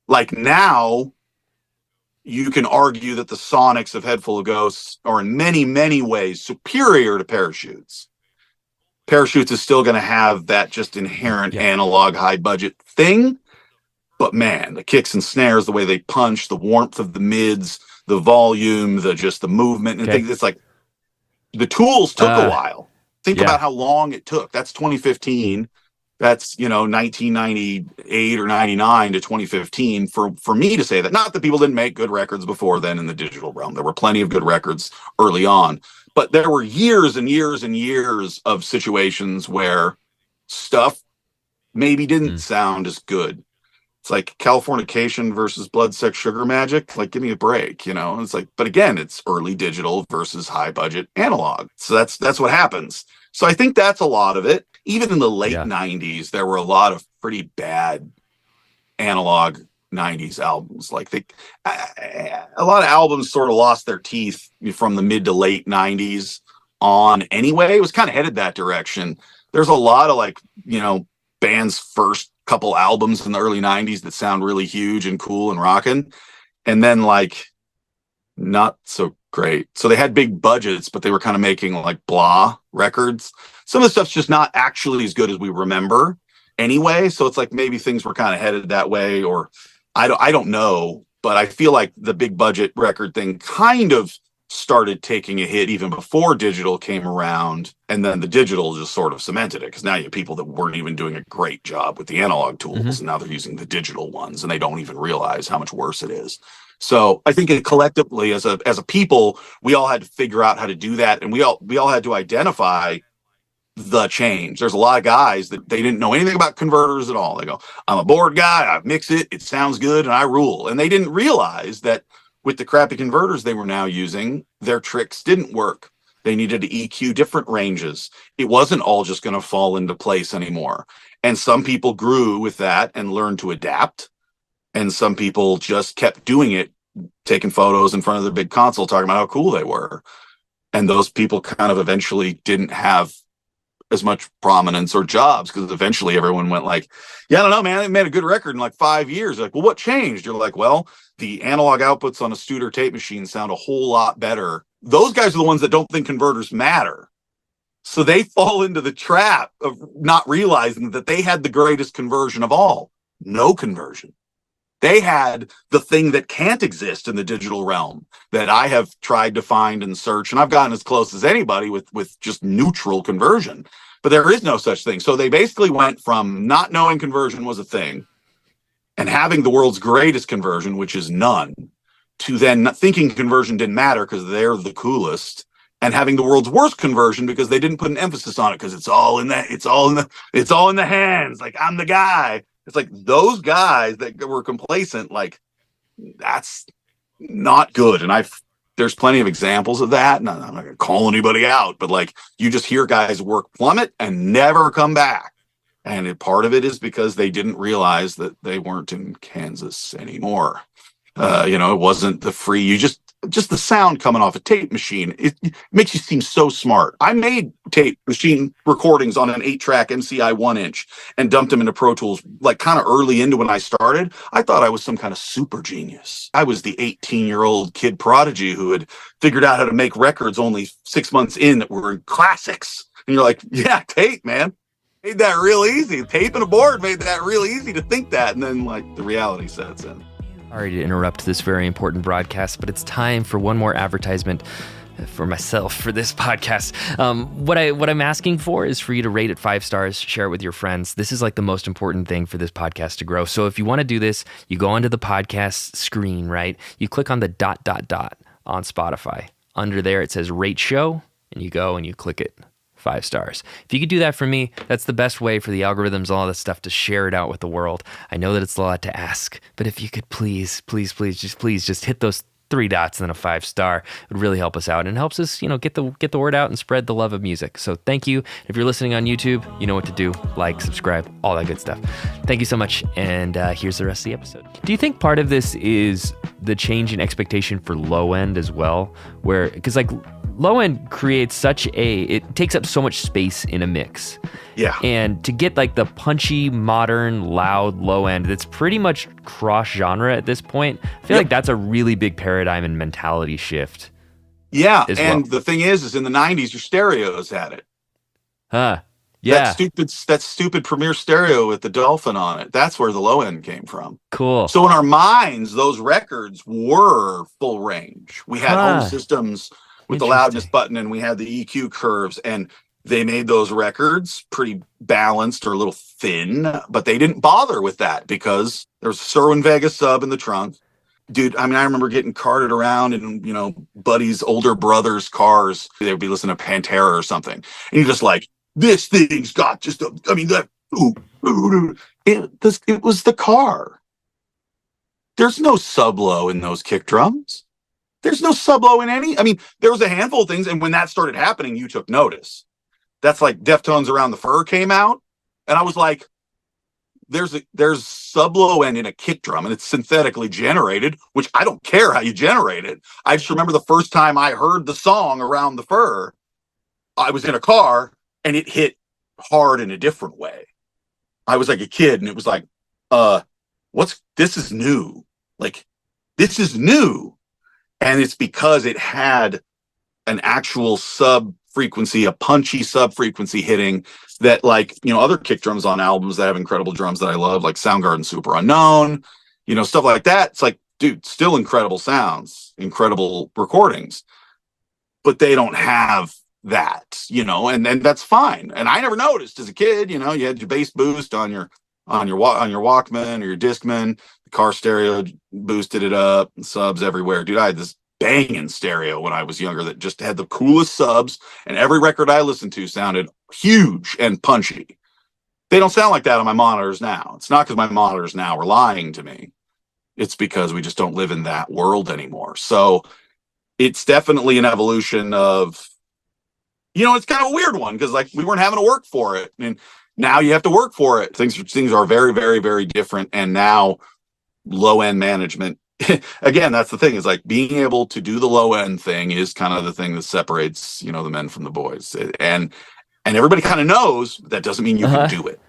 Like now you can argue that the sonics of Head Full of Ghosts are in many, many ways superior to Parachutes. Parachutes is still going to have that just inherent analog high budget thing. But man, the kicks and snares, the way they punch, the warmth of the mids, the volume, the movement and things. It's like the tools took a while. Think about how long it took. That's 2015. That's, you know, 1998 or 99 to 2015 for me to say that. Not that people didn't make good records before then in the digital realm. There were plenty of good records early on, but there were years and years and years of situations where stuff maybe didn't sound as good. It's like Californication versus Blood, Sex, Sugar Magic. Like, give me a break, you know? It's like, but again, it's early digital versus high budget analog. So that's what happens. So I think that's a lot of it. Even in the late 90s, there were a lot of pretty bad analog 90s albums. Like a lot of albums sort of lost their teeth from the mid to late 90s on anyway. It was kind of headed that direction. There's a lot of, like, you know, bands' first couple albums in the early 90s that sound really huge and cool and rocking, and then like not so great. So they had big budgets, but they were kind of making like blah records. Some of the stuff's just not actually as good as we remember anyway. So it's like maybe things were kind of headed that way, or I don't know, but I feel like the big budget record thing kind of started taking a hit even before digital came around, and then the digital just sort of cemented it, because now you have people that weren't even doing a great job with the analog tools, and now they're using the digital ones, and they don't even realize how much worse it is. So I think collectively as a people, we all had to figure out how to do that, and we all had to identify the change. There's a lot of guys that they didn't know anything about converters at all. They go, I'm a board guy, I mix it sounds good, and I rule. And they didn't realize that with the crappy converters they were now using, their tricks didn't work. They needed to EQ different ranges. It wasn't all just going to fall into place anymore. And some people grew with that and learned to adapt. And some people just kept doing it, taking photos in front of their big console, talking about how cool they were. And those people kind of eventually didn't have as much prominence or jobs, because eventually everyone went like, yeah, I don't know, man, they made a good record in like 5 years. Like, well, what changed? You're like, well, the analog outputs on a Studer tape machine sound a whole lot better. Those guys are the ones that don't think converters matter. So they fall into the trap of not realizing that they had the greatest conversion of all. No conversion. They had the thing that can't exist in the digital realm that I have tried to find and search, and I've gotten as close as anybody with just neutral conversion. But there is no such thing. So they basically went from not knowing conversion was a thing and having the world's greatest conversion, which is none, to then thinking conversion didn't matter because they're the coolest, and having the world's worst conversion because they didn't put an emphasis on it because it's all in the hands. Like, I'm the guy. It's like those guys that were complacent, like, that's not good. And there's plenty of examples of that. And I'm not going to call anybody out, but like, you just hear guys work plummet and never come back. And part of it is because they didn't realize that they weren't in Kansas anymore. It wasn't the free, just the sound coming off a tape machine. It makes you seem so smart. I made tape machine recordings on an 8-track MCI 1-inch and dumped them into Pro Tools like kind of early into when I started. I thought I was some kind of super genius. I was the 18-year-old kid prodigy who had figured out how to make records only 6 months in that were classics. And you're like, yeah, tape, man. Made that real easy. Tape and a board made that real easy to think that. And then like the reality sets in. Sorry to interrupt this very important broadcast, but it's time for one more advertisement for myself for this podcast. What I'm asking for is for you to rate it 5 stars, share it with your friends. This is like the most important thing for this podcast to grow. So if you want to do this, you go onto the podcast screen, right? You click on the ... on Spotify. Under there, it says rate show, and you go and you click it. 5 stars. If you could do that for me, that's the best way for the algorithms and all this stuff to share it out with the world. I know that it's a lot to ask, but if you could please just hit those 3 dots and then a 5 star, it would really help us out and helps us, get the word out and spread the love of music. So thank you. If you're listening on YouTube, you know what to do. Like, subscribe, all that good stuff. Thank you so much. And here's the rest of the episode. Do you think part of this is the change in expectation for low end as well? Because like low end creates it takes up so much space in a mix. Yeah. And to get like the punchy, modern, loud low end that's pretty much cross genre at this point, I feel like that's a really big paradigm and mentality shift. Yeah. And the thing is in the 90s, your stereos had it. Huh. Yeah. That stupid Premier stereo with the dolphin on it. That's where the low end came from. Cool. So in our minds, those records were full range. We had home systems with the loudness button, and we had the EQ curves, and they made those records pretty balanced or a little thin, but they didn't bother with that because there's a Sherwin Vega sub in the trunk. Dude, I mean, I remember getting carted around in, buddies' older brothers' cars. They would be listening to Pantera or something. And you're just like, this thing's got it was the car. There's no sub-low in those kick drums. There's no sub-low in any. I mean, there was a handful of things, and when that started happening, you took notice. That's like Deftones Around the Fur came out, and I was like, there's sub-low end in a kick drum, and it's synthetically generated, which I don't care how you generate it. I just remember the first time I heard the song Around the Fur, I was in a car, and it hit hard in a different way. I was like a kid, and it was like, this is new. Like, this is new. And it's because it had an actual sub frequency, a punchy sub frequency hitting that, like, other kick drums on albums that have incredible drums that I love, like Soundgarden Super Unknown, stuff like that. It's like, dude, still incredible sounds, incredible recordings, but they don't have that, and that's fine. And I never noticed as a kid, you had your bass boost on your Walkman or your Discman. Car stereo boosted it up, and subs everywhere. Dude, I had this banging stereo when I was younger that just had the coolest subs, and every record I listened to sounded huge and punchy. They don't sound like that on my monitors now. It's not because my monitors now are lying to me. It's because we just don't live in that world anymore. So it's definitely an evolution of, it's kind of a weird one because like we weren't having to work for it. And now you have to work for it. Things are very, very, very different. And now low end management, again, that's the thing, is like being able to do the low end thing is kind of the thing that separates, the men from the boys. And And everybody kind of knows that doesn't mean you can Uh-huh. do it.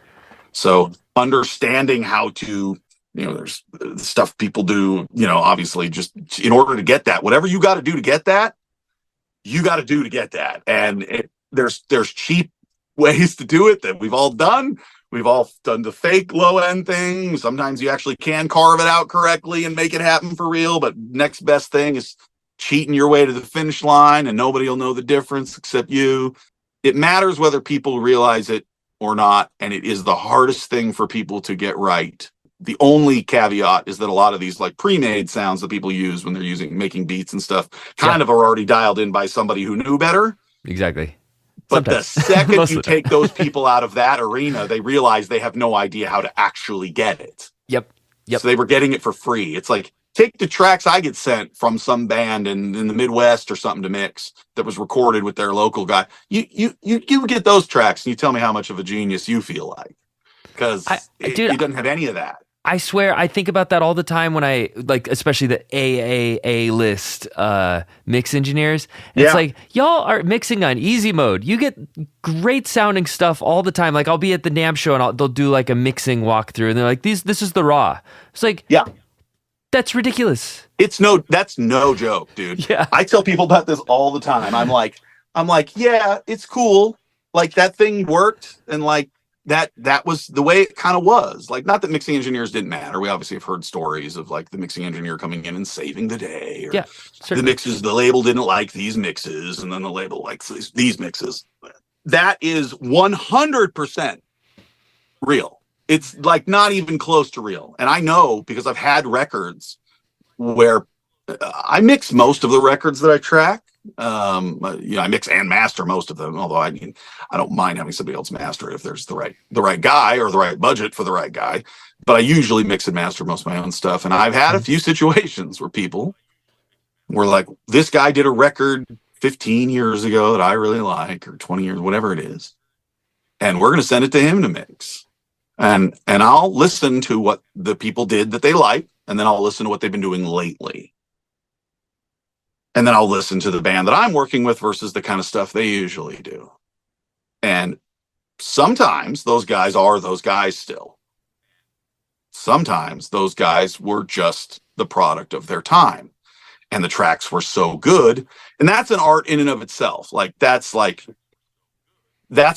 So understanding how to, there's stuff people do, obviously just in order to get that, whatever you got to do to get that, you got to do to get that. And there's cheap ways to do it that we've all done. We've all done the fake low end thing. Sometimes you actually can carve it out correctly and make it happen for real. But next best thing is cheating your way to the finish line, and nobody will know the difference except you. It matters whether people realize it or not. And it is the hardest thing for people to get right. The only caveat is that a lot of these like pre-made sounds that people use when they're making beats and stuff kind of are already dialed in by somebody who knew better. Exactly. But Sometimes. the second you take those people out of that arena, they realize they have no idea how to actually get it. Yep. So they were getting it for free. It's like, take the tracks I get sent from some band in the Midwest or something to mix that was recorded with their local guy. You get those tracks and you tell me how much of a genius you feel like. Because it doesn't have any of that. I swear, I think about that all the time when I, like, especially the AAA list mix engineers. And it's like, y'all are mixing on easy mode. You get great sounding stuff all the time. Like, I'll be at the NAMM show and they'll do like a mixing walkthrough and they're like, this is the raw. It's like, that's ridiculous. That's no joke, dude. Yeah. I tell people about this all the time. I'm like, yeah, it's cool. Like, that thing worked, and like that was the way it kind of was. Like, not that mixing engineers didn't matter. We obviously have heard stories of like the mixing engineer coming in and saving the day, or the label didn't like these mixes, and then the label likes these mixes. That is 100% real. It's like not even close to real. And I know because I've had records where I mix most of the records that I track. I mix and master most of them, although I don't mind having somebody else master it if there's the right guy or the right budget for the right guy. But I usually mix and master most of my own stuff. And I've had a few situations where people were like, this guy did a record 15 years ago that I really like, or 20 years, whatever it is. And we're going to send it to him to mix. And I'll listen to what the people did that they like, and then I'll listen to what they've been doing lately. And then I'll listen to the band that I'm working with versus the kind of stuff they usually do. And sometimes those guys are those guys still. Sometimes those guys were just the product of their time. And the tracks were so good. And that's an art in and of itself. That's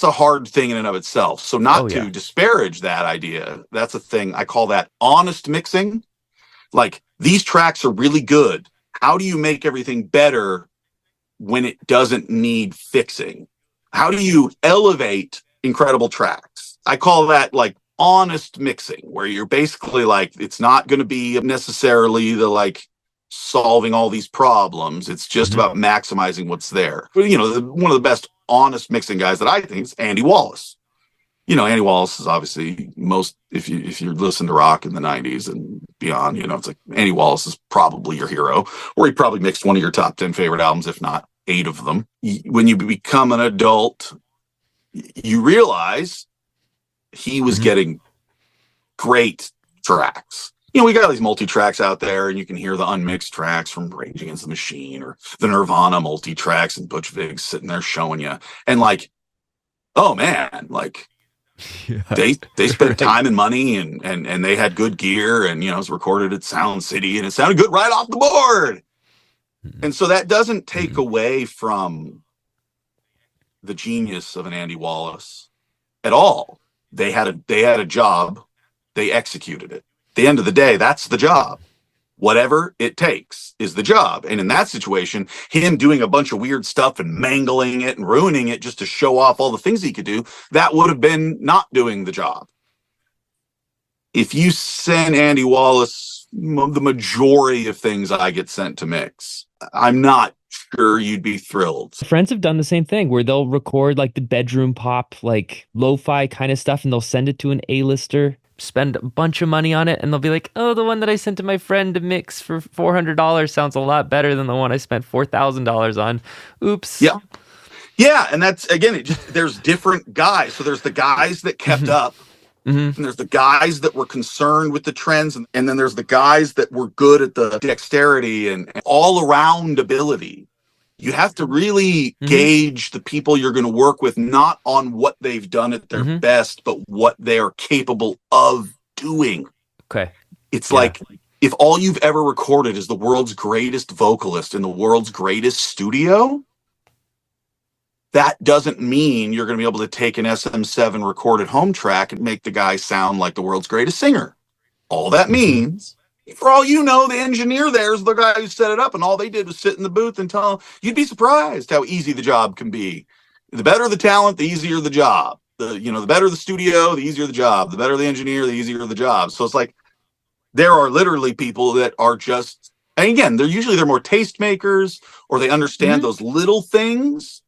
a hard thing in and of itself. So not to disparage that idea, that's a thing. I call that honest mixing. Like, these tracks are really good. How do you make everything better when it doesn't need fixing? How do you elevate incredible tracks? I call that like honest mixing, where you're basically like, it's not going to be necessarily the like solving all these problems. It's just about maximizing what's there. One of the best honest mixing guys that I think is Andy Wallace. Andy Wallace is obviously if you listen to rock in the 90s and beyond, it's like Andy Wallace is probably your hero, or he probably mixed one of your top 10 favorite albums, if not 8 of them. When you become an adult, you realize he was getting great tracks. We got all these multi-tracks out there, and you can hear the unmixed tracks from Rage Against the Machine or the Nirvana multi-tracks, and Butch Vig's sitting there showing you. And like, oh man, like, they spent time and money and they had good gear, and it was recorded at Sound City and it sounded good right off the board. And so that doesn't take away from the genius of an Andy Wallace at all. They had a job, they executed it. At the end of the day, that's the job. Whatever it takes is the job. And in that situation, him doing a bunch of weird stuff and mangling it and ruining it just to show off all the things he could do, that would have been not doing the job. If you send Andy Wallace the majority of things I get sent to mix, I'm not sure you'd be thrilled. Friends have done the same thing where they'll record like the bedroom pop, like lo-fi kind of stuff, and they'll send it to an A-lister, spend a bunch of money on it, and they'll be like, oh, the one that I sent to my friend to mix for $400 sounds a lot better than the one I spent $4,000 on. Oops. Yeah, and that's, again, there's different guys. So there's the guys that kept up, and there's the guys that were concerned with the trends, and then there's the guys that were good at the dexterity and all-around ability you have to really gauge the people you're going to work with, not on what they've done at their best, but what they are capable of doing. Okay. It's like, if all you've ever recorded is the world's greatest vocalist in the world's greatest studio, that doesn't mean you're going to be able to take an SM7 recorded home track and make the guy sound like the world's greatest singer. All that means, for all you know, the engineer there is the guy who set it up, and all they did was sit in the booth and tell him. You'd be surprised how easy the job can be. The better the talent, the easier the job. The better the studio, the easier the job. The better the engineer, the easier the job. So it's like, there are literally people that are just, and again, they're more tastemakers, or they understand those little things,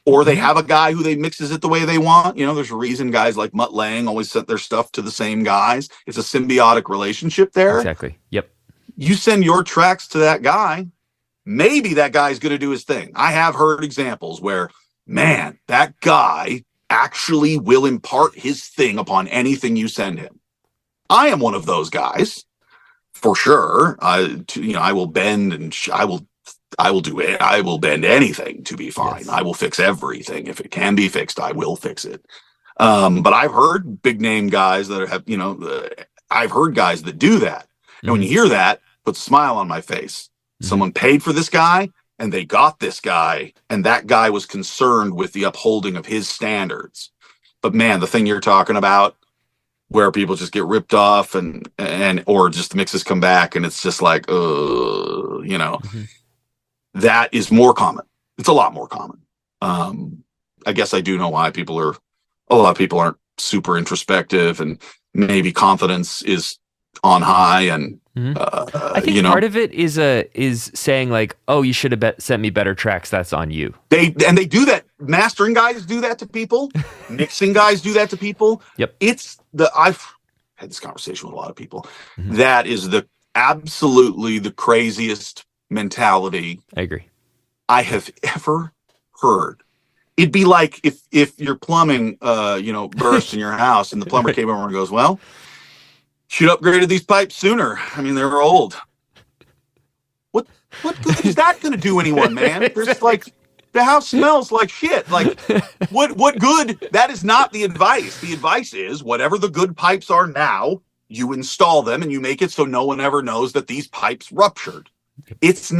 or they have a guy who they mixes it the way they want. There's a reason guys like Mutt Lange always sent their stuff to the same guys. It's a symbiotic relationship there. Exactly. Yep. You send your tracks to that guy, maybe that guy's going to do his thing. I have heard examples where, man, that guy actually will impart his thing upon anything you send him. I am one of those guys, for sure. I will bend and I will do it. I will bend anything to be fine. Yes. I will fix everything. If it can be fixed, I will fix it. But I've heard big name guys that have, I've heard guys that do that. And when you hear that, it puts a smile on my face. Someone paid for this guy and they got this guy, and that guy was concerned with the upholding of his standards. But man, the thing you're talking about, where people just get ripped off and or just the mixes come back and it's just like, that is more common. It's a lot more common. I guess I do know why a lot of people aren't super introspective, and maybe confidence is on high. And I think part of it is saying like, oh, you should have sent me better tracks. That's on you. They do that. Mastering guys do that to people. Mixing guys do that to people. Yep. I've had this conversation with a lot of people. That is absolutely the craziest mentality I agree. I have ever heard. It'd be like if your plumbing burst in your house and the plumber came over and goes, well, should upgraded these pipes sooner. I mean, they were old. What good is that going to do anyone, man? There's like, the house smells like shit. Like, what good? That is not the advice. The advice is whatever the good pipes are now, you install them and you make it so no one ever knows that these pipes ruptured. It's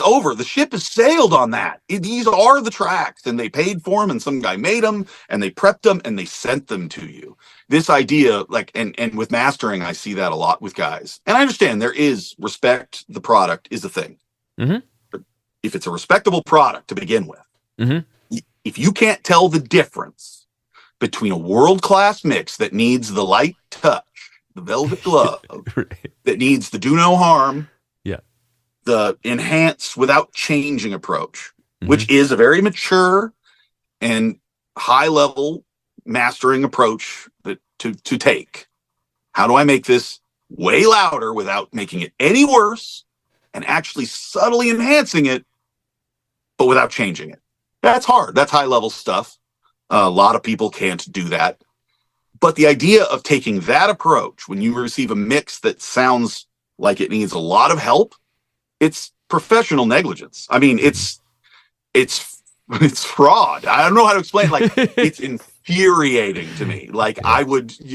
over. The ship has sailed on that. These are the tracks, and they paid for them, and some guy made them, and they prepped them, and they sent them to you. This idea, like, and with mastering, I see that a lot with guys. And I understand there is respect. The product is a thing. If it's a respectable product to begin with, if you can't tell the difference between a world-class mix that needs the light touch, the velvet glove, that needs the do no harm, the enhance without changing approach, which is a very mature and high-level mastering approach to take. How do I make this way louder without making it any worse, and actually subtly enhancing it, but without changing it? That's hard. That's high-level stuff. A lot of people can't do that. But the idea of taking that approach when you receive a mix that sounds like it needs a lot of help, it's professional negligence. I mean, it's fraud. I don't know how to explain. Like, it's infuriating to me. Like,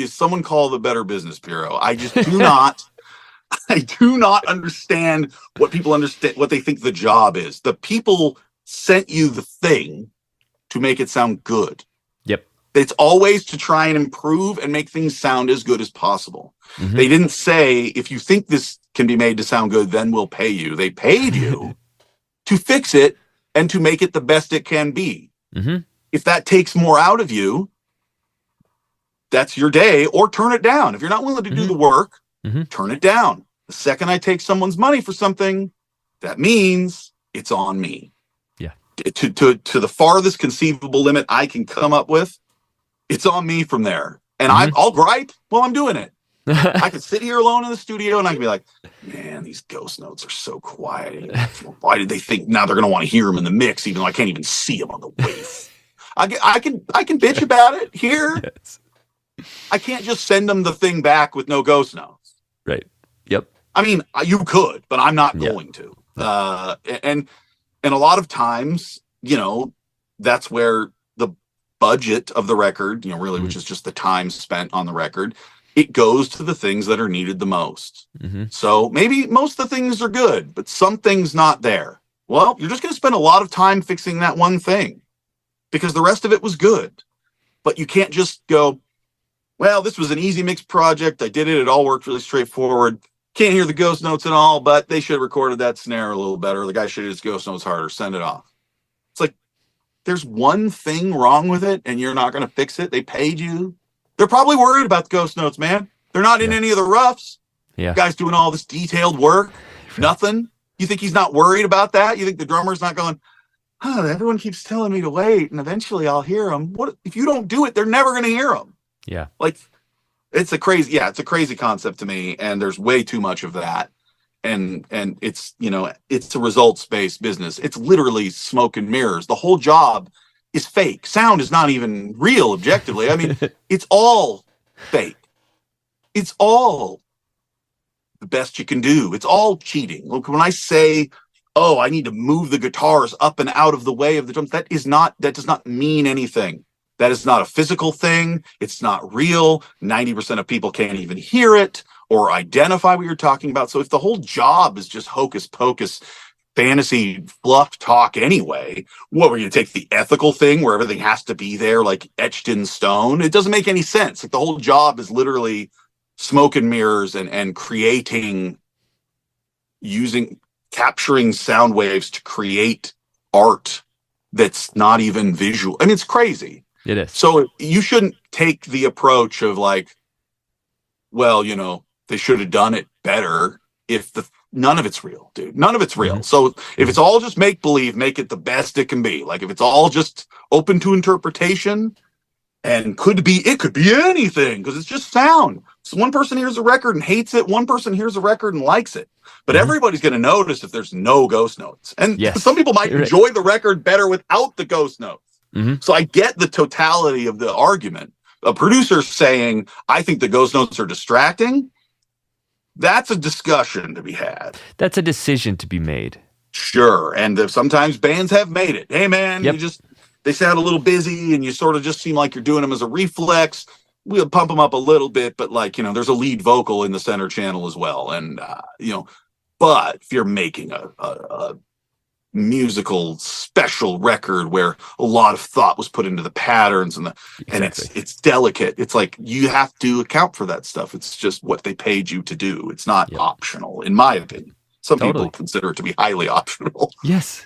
someone call the Better Business Bureau. I just do not. I do not understand what people understand, what they think the job is. The people sent you the thing to make it sound good. Yep. It's always to try and improve and make things sound as good as possible. They didn't say, if you think this can be made to sound good, then we'll pay you. They paid you to fix it and to make it the best it can be. If that takes more out of you, that's your day, or turn it down. If you're not willing to do the work, turn it down. The second I take someone's money for something, that means it's on me. Yeah. To the farthest conceivable limit I can come up with, it's on me from there. And I'll gripe while I'm doing it. I could sit here alone in the studio and I can be like, man, these ghost notes are so quiet. Why did they think now they're going to want to hear them in the mix, even though I can't even see them on the wave? I can bitch about it here. Yes. I can't just send them the thing back with no ghost notes. Right. Yep. I mean, you could, but I'm not going to. And And a lot of times, that's where the budget of the record, really, which is just the time spent on the record, it goes to the things that are needed the most. So maybe most of the things are good, but some things not there. Well, you're just going to spend a lot of time fixing that one thing because the rest of it was good. But you can't just go, well, this was an easy mix project. I did it. It all worked really straightforward. Can't hear the ghost notes at all, but they should have recorded that snare a little better. The guy should have his ghost notes harder. Send it off. It's like, there's one thing wrong with it and you're not going to fix it. They paid you. They're probably worried about the ghost notes, man. They're not in any of the roughs. Yeah. The guy's doing all this detailed work. Nothing. You think he's not worried about that? You think the drummer's not going, everyone keeps telling me to wait and eventually I'll hear them. What if you don't do it? They're never going to hear them. Yeah. Like, it's a crazy concept to me. And there's way too much of that. And it's, it's a results-based business. It's literally smoke and mirrors. The whole job is fake. Sound is not even real objectively. I mean, it's all fake. It's all the best you can do. It's all cheating. Look, when I say, I need to move the guitars up and out of the way of the drums, that does not mean anything. That is not a physical thing. It's not real. 90% of people can't even hear it or identify what you're talking about. So if the whole job is just hocus pocus, fantasy fluff talk anyway, what, we're going to take the ethical thing where everything has to be there like etched in stone? It doesn't make any sense. Like, the whole job is literally smoke and mirrors and capturing sound waves to create art that's not even visual. I mean, it's crazy. It is. So you shouldn't take the approach of like, well, they should have done it better if none of it's real, dude. None of it's real. So if it's all just make believe, make it the best it can be. Like, if it's all just open to interpretation and it could be anything because it's just sound. So one person hears a record and hates it. One person hears a record and likes it. But everybody's going to notice if there's no ghost notes. And some people might enjoy the record better without the ghost notes. So I get the totality of the argument. A producer saying, I think the ghost notes are distracting, that's a discussion to be had. That's a decision to be made. Sure. And sometimes bands have made it. Hey, man, they sound a little busy and you sort of just seem like you're doing them as a reflex. We'll pump them up a little bit, but there's a lead vocal in the center channel as well. And, but if you're making a musical special record where a lot of thought was put into the patterns and it's delicate, it's like you have to account for that stuff. It's just what they paid you to do. It's not optional, in my opinion. Some people consider it to be highly optional. Yes.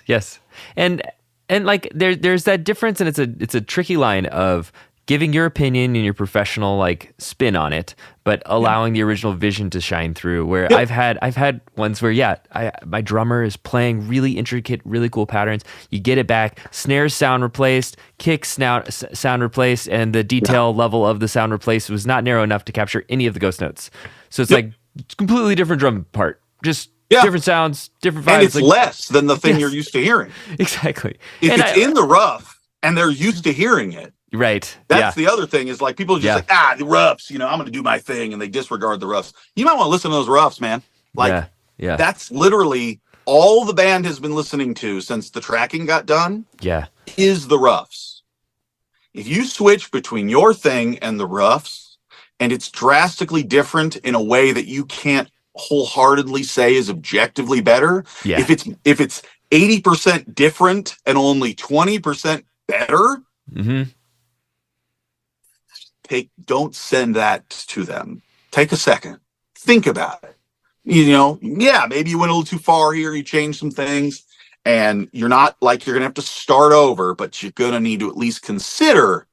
And like there's that difference, and it's a tricky line of giving your opinion and your professional spin on it, but allowing the original vision to shine through. Where I've had ones where my drummer is playing really intricate, really cool patterns. You get it back, snares sound replaced, kicks sound replaced, and the detail level of the sound replaced was not narrow enough to capture any of the ghost notes. So it's it's completely different drum part, just different sounds, different vibes. And it's less than the thing you're used to hearing. Exactly. If it's in the rough and they're used to hearing it. Right. That's the other thing is people are just the roughs, I'm going to do my thing, and they disregard the roughs. You might want to listen to those roughs, man. That's literally all the band has been listening to since the tracking got done. Yeah. Is the roughs. If you switch between your thing and the roughs, and it's drastically different in a way that you can't wholeheartedly say is objectively better. Yeah. If it's 80% different and only 20% better, don't send that to them. Take a second. Think about it. Maybe you went a little too far here. You changed some things, and you're not you're going to have to start over, but you're going to need to at least consider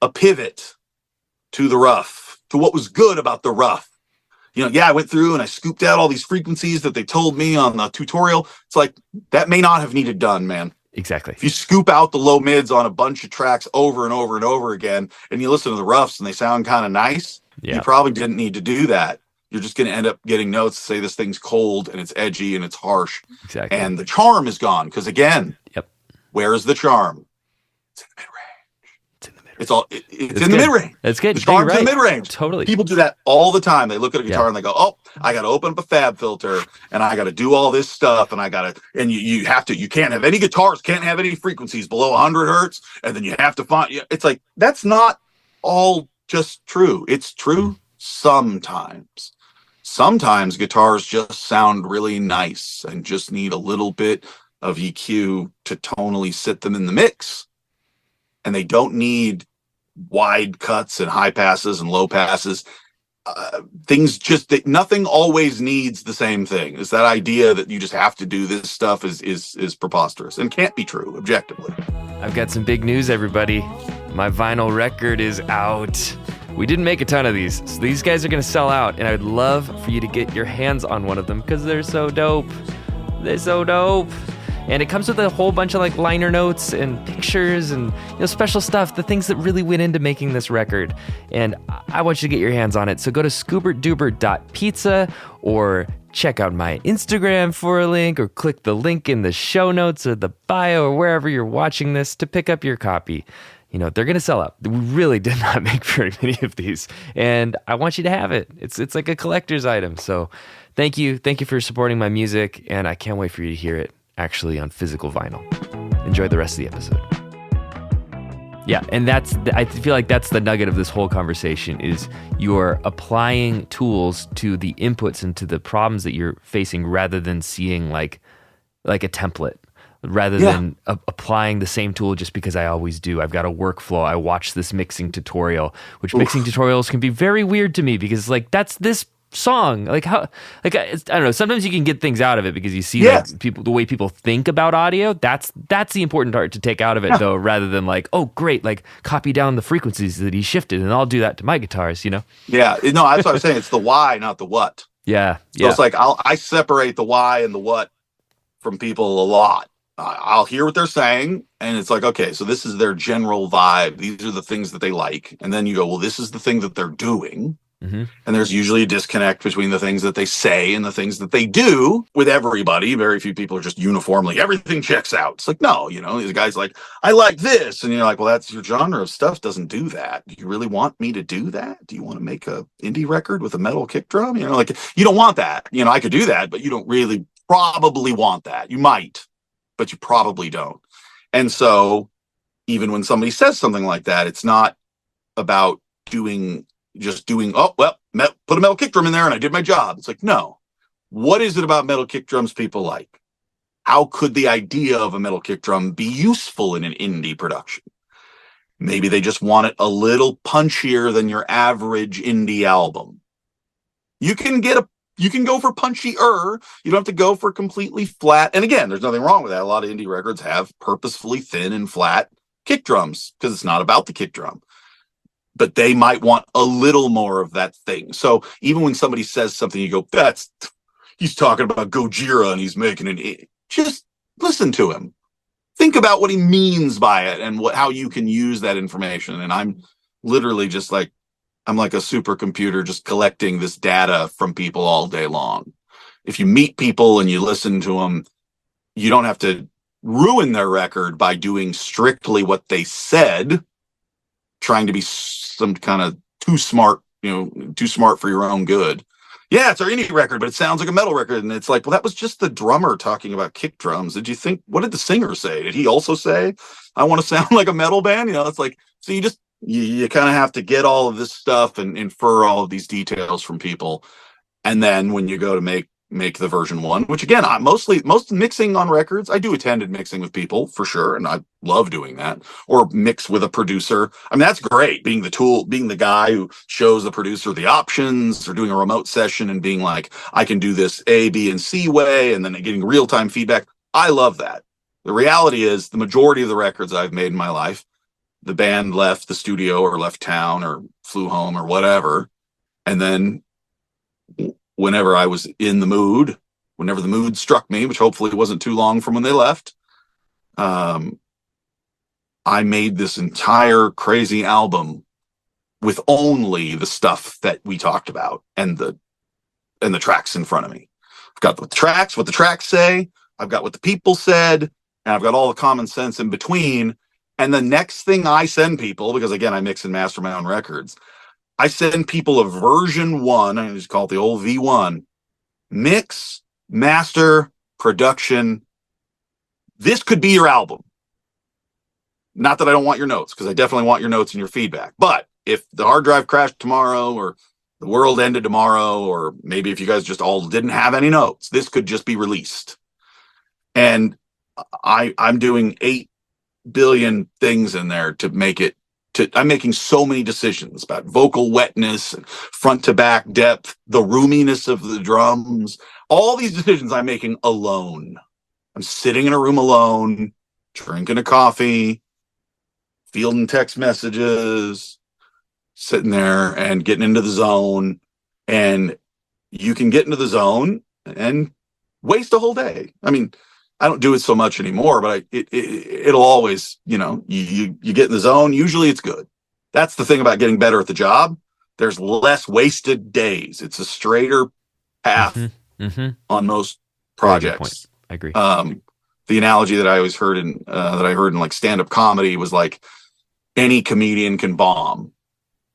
a pivot to the rough, to what was good about the rough. I went through and I scooped out all these frequencies that they told me on the tutorial. It's that may not have needed done, man. Exactly. If you scoop out the low mids on a bunch of tracks over and over and over again, and you listen to the roughs and they sound kind of nice, you probably didn't need to do that. You're just going to end up getting notes that say this thing's cold and it's edgy and it's harsh. Exactly. And the charm is gone. Because again, where is the charm? It's in the mid-range. It's in the mid range. That's good. The charm's in the mid range. Totally. People do that all the time. They look at a guitar and they go, "Oh, I got to open up a fab filter and I got to do all this stuff and you can't have any guitars, can't have any frequencies below 100 hertz, and then you have to find." It's like that's not all just true. It's true sometimes. Sometimes guitars just sound really nice and just need a little bit of EQ to tonally sit them in the mix. And they don't need wide cuts and high passes and low passes. Nothing always needs the same thing. Is that idea that you just have to do this stuff is preposterous and can't be true objectively. I've got some big news, everybody. My vinyl record is out. We didn't make a ton of these, so these guys are going to sell out, and I'd love for you to get your hands on one of them because they're so dope. They're so dope. And it comes with a whole bunch of like liner notes and pictures and special stuff, the things that really went into making this record. And I want you to get your hands on it. So go to scoobertdubert.pizza or check out my Instagram for a link or click the link in the show notes or the bio or wherever you're watching this to pick up your copy. They're going to sell out. We really did not make very many of these, and I want you to have it. It's like a collector's item. So thank you for supporting my music, and I can't wait for you to hear it actually on physical vinyl. Enjoy the rest of the episode. Yeah, and I feel like that's the nugget of this whole conversation is you're applying tools to the inputs and to the problems that you're facing rather than seeing like a template. Rather than applying the same tool just because I always do. I've got a workflow. I watch this mixing tutorial, which mixing tutorials can be very weird to me because like that's this song. Like how, like I don't know. Sometimes you can get things out of it because you see like, people, the way people think about audio. That's the important part to take out of it though, rather than like, oh great, like copy down the frequencies that he shifted and I'll do that to my guitars. Yeah, no, that's what I was saying. It's the why, not the what. Yeah. So it's like I separate the why and the what from people a lot. I'll hear what they're saying, and it's like, okay, so this is their general vibe. These are the things that they like. And then you go, well, this is the thing that they're doing. Mm-hmm. And there's usually a disconnect between the things that they say and the things that they do with everybody. Very few people are just uniformly, everything checks out. It's like, no, these guys like, I like this. And you're like, well, that's your genre of stuff doesn't do that. Do you really want me to do that? Do you want to make a indie record with a metal kick drum? Like you don't want that. I could do that, but you don't really probably want that. You might, but you probably don't. And so even when somebody says something like that, it's not about doing, oh, well, put a metal kick drum in there and I did my job. It's like, no, what is it about metal kick drums people like? How could the idea of a metal kick drum be useful in an indie production? Maybe they just want it a little punchier than your average indie album. You can go for punchier. You don't have to go for completely flat. And again, there's nothing wrong with that. A lot of indie records have purposefully thin and flat kick drums because it's not about the kick drum. But they might want a little more of that thing. So even when somebody says something, you go, he's talking about Gojira and he's making just listen to him. Think about what he means by it and how you can use that information. And I'm literally just like, I'm like a supercomputer just collecting this data from people all day long. If you meet people and you listen to them, you don't have to ruin their record by doing strictly what they said, trying to be some kind of too smart for your own good. Yeah, it's our indie record, but it sounds like a metal record. And it's like, well, that was just the drummer talking about kick drums. What did the singer say? Did he also say, I want to sound like a metal band? It's like, so you kind of have to get all of this stuff and infer all of these details from people. And then when you go to make the version 1, which again, most mixing on records, I do attended mixing with people for sure. And I love doing that, or mix with a producer. I mean, that's great. Being the guy who shows the producer the options, or doing a remote session and being like, I can do this A, B, and C way. And then getting real-time feedback. I love that. The reality is the majority of the records I've made in my life, the band left the studio or left town or flew home or whatever. And then whenever I was in the mood, whenever the mood struck me, which hopefully wasn't too long from when they left, I made this entire crazy album with only the stuff that we talked about and the tracks in front of me. I've got what the tracks say, I've got what the people said, and I've got all the common sense in between. And the next thing I send people, because again, I mix and master my own records, I send people a version 1, I just call it the old V1, mix, master, production. This could be your album. Not that I don't want your notes, because I definitely want your notes and your feedback. But if the hard drive crashed tomorrow, or the world ended tomorrow, or maybe if you guys just all didn't have any notes, this could just be released. And I'm doing 8 billion things in there to make it. I'm making so many decisions about vocal wetness, and front to back depth, the roominess of the drums. All these decisions I'm making alone. I'm sitting in a room alone, drinking a coffee, fielding text messages, sitting there and getting into the zone. And you can get into the zone and waste a whole day. I mean, I don't do it so much anymore, but it'll always, you get in the zone. Usually it's good. That's the thing about getting better at the job. There's less wasted days. It's a straighter path on most projects. I agree. The analogy that I always heard in like stand-up comedy was like, any comedian can bomb,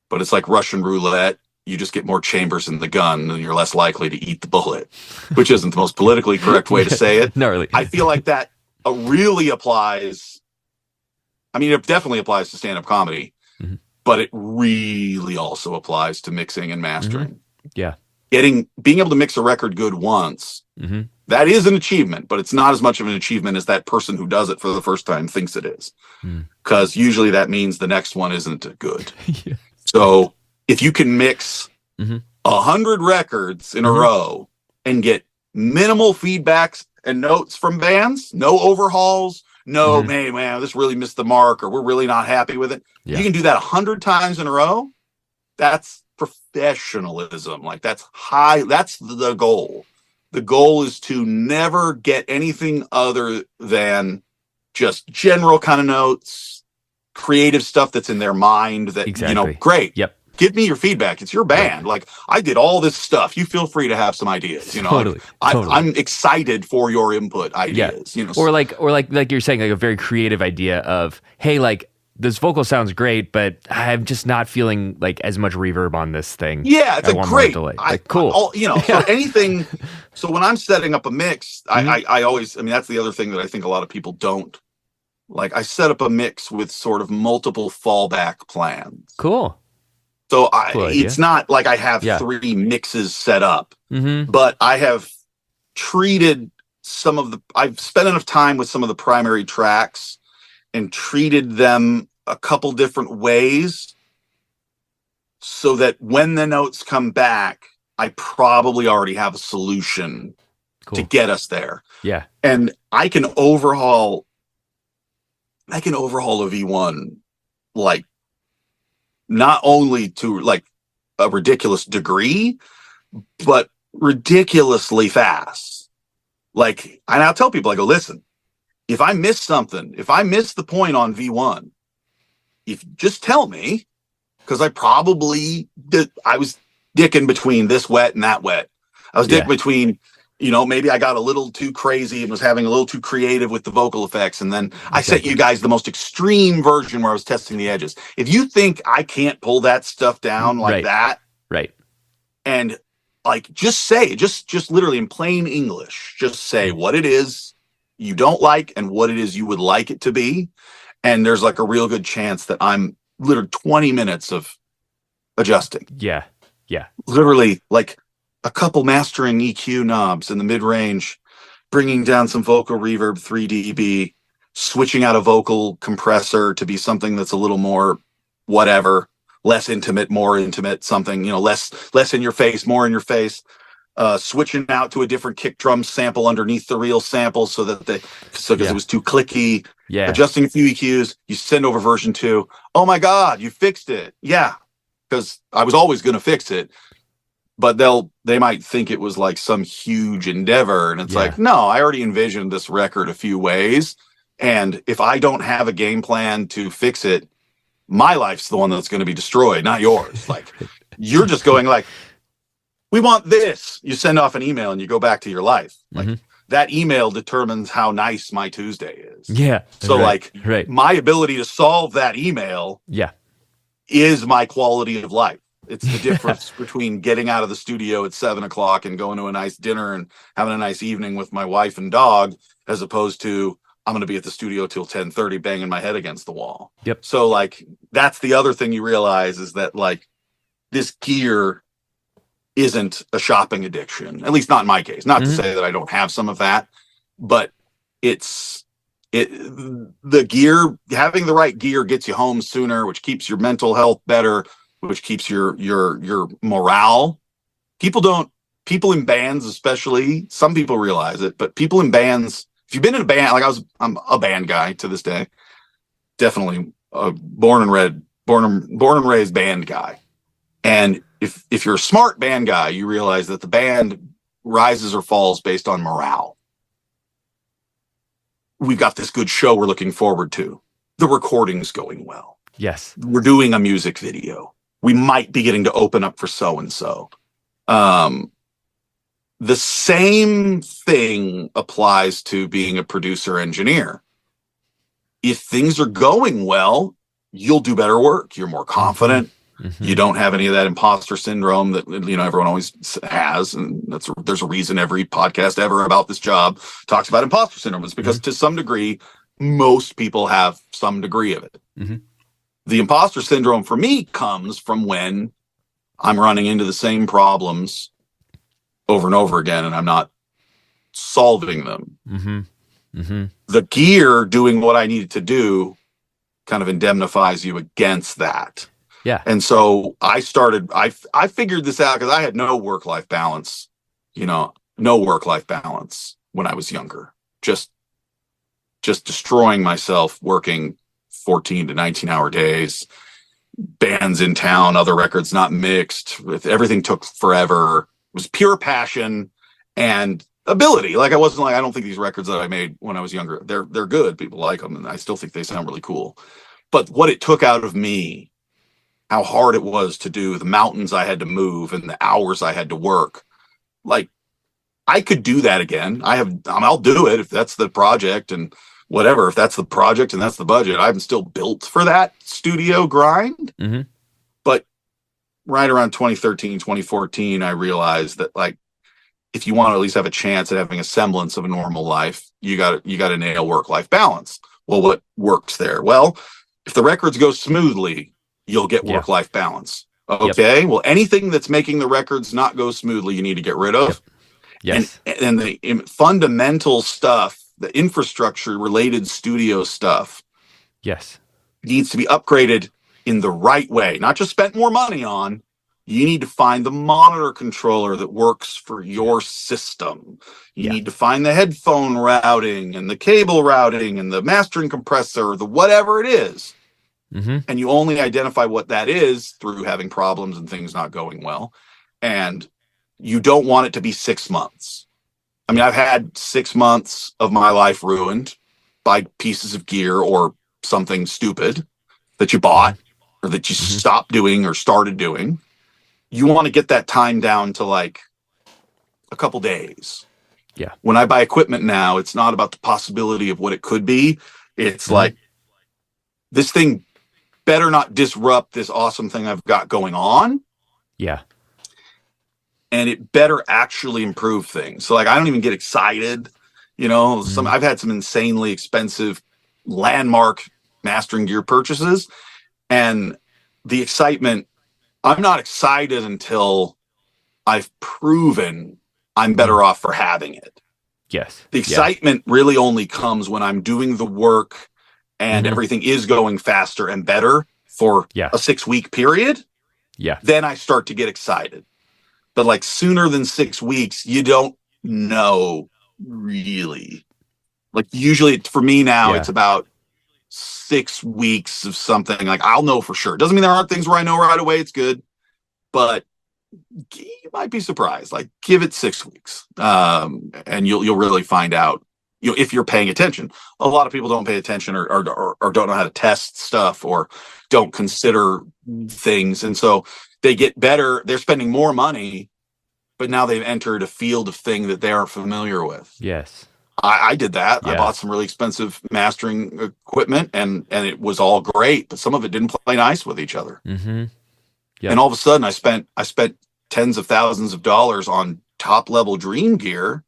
but it's like Russian roulette. You just get more chambers in the gun and you're less likely to eat the bullet, which isn't the most politically correct way to say it. Not really. I feel like that really applies. I mean, it definitely applies to stand-up comedy, but it really also applies to mixing and mastering. Yeah. Being able to mix a record good once, that is an achievement, but it's not as much of an achievement as that person who does it for the first time thinks it is. Because usually that means the next one isn't good. Yeah. So if you can mix 100 records in a row and get minimal feedbacks and notes from bands, no overhauls, no, man, this really missed the mark, or we're really not happy with it. You can do that 100 times in a row. That's professionalism. Like that's high. That's the goal. The goal is to never get anything other than just general kind of notes, creative stuff that's in their mind that, great. Yep. Give me your feedback. It's your band. Like I did all this stuff. You feel free to have some ideas. Totally. I'm excited for your input ideas. Or like you're saying, like a very creative idea of, hey, like this vocal sounds great, but I'm just not feeling like as much reverb on this thing. Yeah, it's great. Delay. Cool. So anything. So when I'm setting up a mix, I always. That's the other thing that I think a lot of people don't. Like I set up a mix with sort of multiple fallback plans. Cool. So it's not like I have 3 mixes set up, but I have treated I've spent enough time with some of the primary tracks and treated them a couple different ways so that when the notes come back, I probably already have a solution to get us there. Yeah. And I can overhaul a V1 like not only to like a ridiculous degree, but ridiculously fast. Like, and I'll tell people, I go, listen, if I miss something, if I miss the point on V1, just tell me, because I was dicking between this wet and that wet. I was dicking between, maybe I got a little too crazy and was having a little too creative with the vocal effects. And then I sent you guys the most extreme version where I was testing the edges. If you think I can't pull that stuff down like that. Right. And like, just say, just literally in plain English, just say what it is you don't like and what it is you would like it to be. And there's like a real good chance that I'm literally 20 minutes of adjusting. Yeah. Yeah. Literally like a couple mastering EQ knobs in the mid-range, bringing down some vocal reverb 3 dB, switching out a vocal compressor to be something that's a little more whatever, less intimate, more intimate, something, less in your face, more in your face, switching out to a different kick drum sample underneath the real sample because it was too clicky, adjusting a few EQs, you send over version 2. Oh my God, you fixed it. Yeah. Because I was always going to fix it. But they might think it was like some huge endeavor. And it's like, no, I already envisioned this record a few ways. And if I don't have a game plan to fix it, my life's the one that's going to be destroyed, not yours. Like you're just going like, we want this. You send off an email and you go back to your life. Like that email determines how nice my Tuesday is. Yeah. So right. my ability to solve that email Yeah. is my quality of life. It's the difference between getting out of the studio at 7:00 and going to a nice dinner and having a nice evening with my wife and dog, as opposed to I'm going to be at the studio till 10:30 banging my head against the wall. Yep. So like, that's the other thing you realize, is that like, this gear isn't a shopping addiction, at least not in my case. Not to say that I don't have some of that, but the gear, having the right gear gets you home sooner, which keeps your mental health better, which keeps your morale. People in bands, especially, some people realize it, but people in bands, if you've been in a band, like I'm a band guy to this day, definitely a born and raised band guy. And if you're a smart band guy, you realize that the band rises or falls based on morale. We've got this good show we're looking forward to. The recording's going well. Yes. We're doing a music video. We might be getting to open up for so-and-so. The same thing applies to being a producer engineer. If things are going well, you'll do better work. You're more confident. You don't have any of that imposter syndrome that, you know, everyone always has. And there's a reason every podcast ever about this job talks about imposter syndrome. It's because to some degree, most people have some degree of it. The imposter syndrome for me comes from when I'm running into the same problems over and over again, and I'm not solving them. The gear doing what I needed to do kind of indemnifies you against that. Yeah. And so I figured this out because I had no work-life balance, no work-life balance when I was younger. Just destroying myself, working 14 to 19-hour days, bands in town, other records not mixed, everything took forever. It was pure passion and ability. Like, I wasn't like, I don't think these records that I made when I was younger, they're good. People like them, and I still think they sound really cool. But what it took out of me, how hard it was to do, the mountains I had to move and the hours I had to work. Like, I could do that again. I'll do it if that's the project and whatever. If that's the project and that's the budget, I'm still built for that studio grind. But right around 2013, 2014, I realized that, like, if you want to at least have a chance at having a semblance of a normal life, you got to nail work-life balance. Well, what works there? Well, if the records go smoothly, you'll get work-life balance. Okay. Well, anything that's making the records not go smoothly, you need to get rid of. Yes. And the fundamental stuff, the infrastructure related studio stuff, needs to be upgraded in the right way, not just spent more money on. You need to find the monitor controller that works for your system. You need to find the headphone routing and the cable routing and the mastering compressor, the whatever it is. And you only identify what that is through having problems and things not going well. And you don't want it to be 6 months. I mean, I've had 6 months of my life ruined by pieces of gear or something stupid that you bought or that you stopped doing or started doing. You want to get that time down to like a couple days. Yeah. When I buy equipment now, it's not about the possibility of what it could be. It's like, this thing better not disrupt this awesome thing I've got going on. Yeah. And it better actually improve things. So, like, I don't even get excited. I've had some insanely expensive landmark mastering gear purchases, and the excitement, I'm not excited until I've proven I'm better off for having it. Yes. The excitement really only comes when I'm doing the work and everything is going faster and better for a 6-week period. Then I start to get excited. But like, sooner than 6 weeks, you don't know really. Like, usually for me now, it's about 6 weeks of something. Like, I'll know for sure. Doesn't mean there aren't things where I know right away it's good, but you might be surprised. Like, give it 6 weeks, and you'll really find out. If you're paying attention. A lot of people don't pay attention or don't know how to test stuff or don't consider things, and so they get better. They're spending more money but now they've entered a field of thing that they aren't familiar with. Yes. I did that. Yeah. I bought some really expensive mastering equipment, and it was all great, but some of it didn't play nice with each other. Mm-hmm. Yep. And all of a sudden, I spent tens of thousands of dollars on top level dream gear,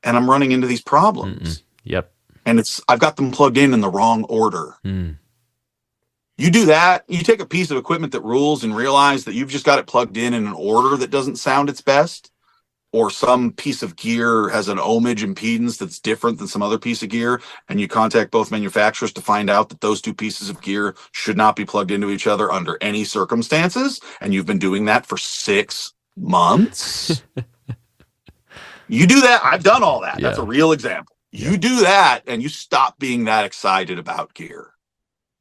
and I'm running into these problems. Yep. And I've got them plugged in the wrong order. Mm. You do that, you take a piece of equipment that rules and realize that you've just got it plugged in an order that doesn't sound its best, or some piece of gear has an ohmage impedance that's different than some other piece of gear, and you contact both manufacturers to find out that those two pieces of gear should not be plugged into each other under any circumstances, and you've been doing that for 6 months. You do that. I've done all that. Yeah. That's a real example. You do that, and you stop being that excited about gear.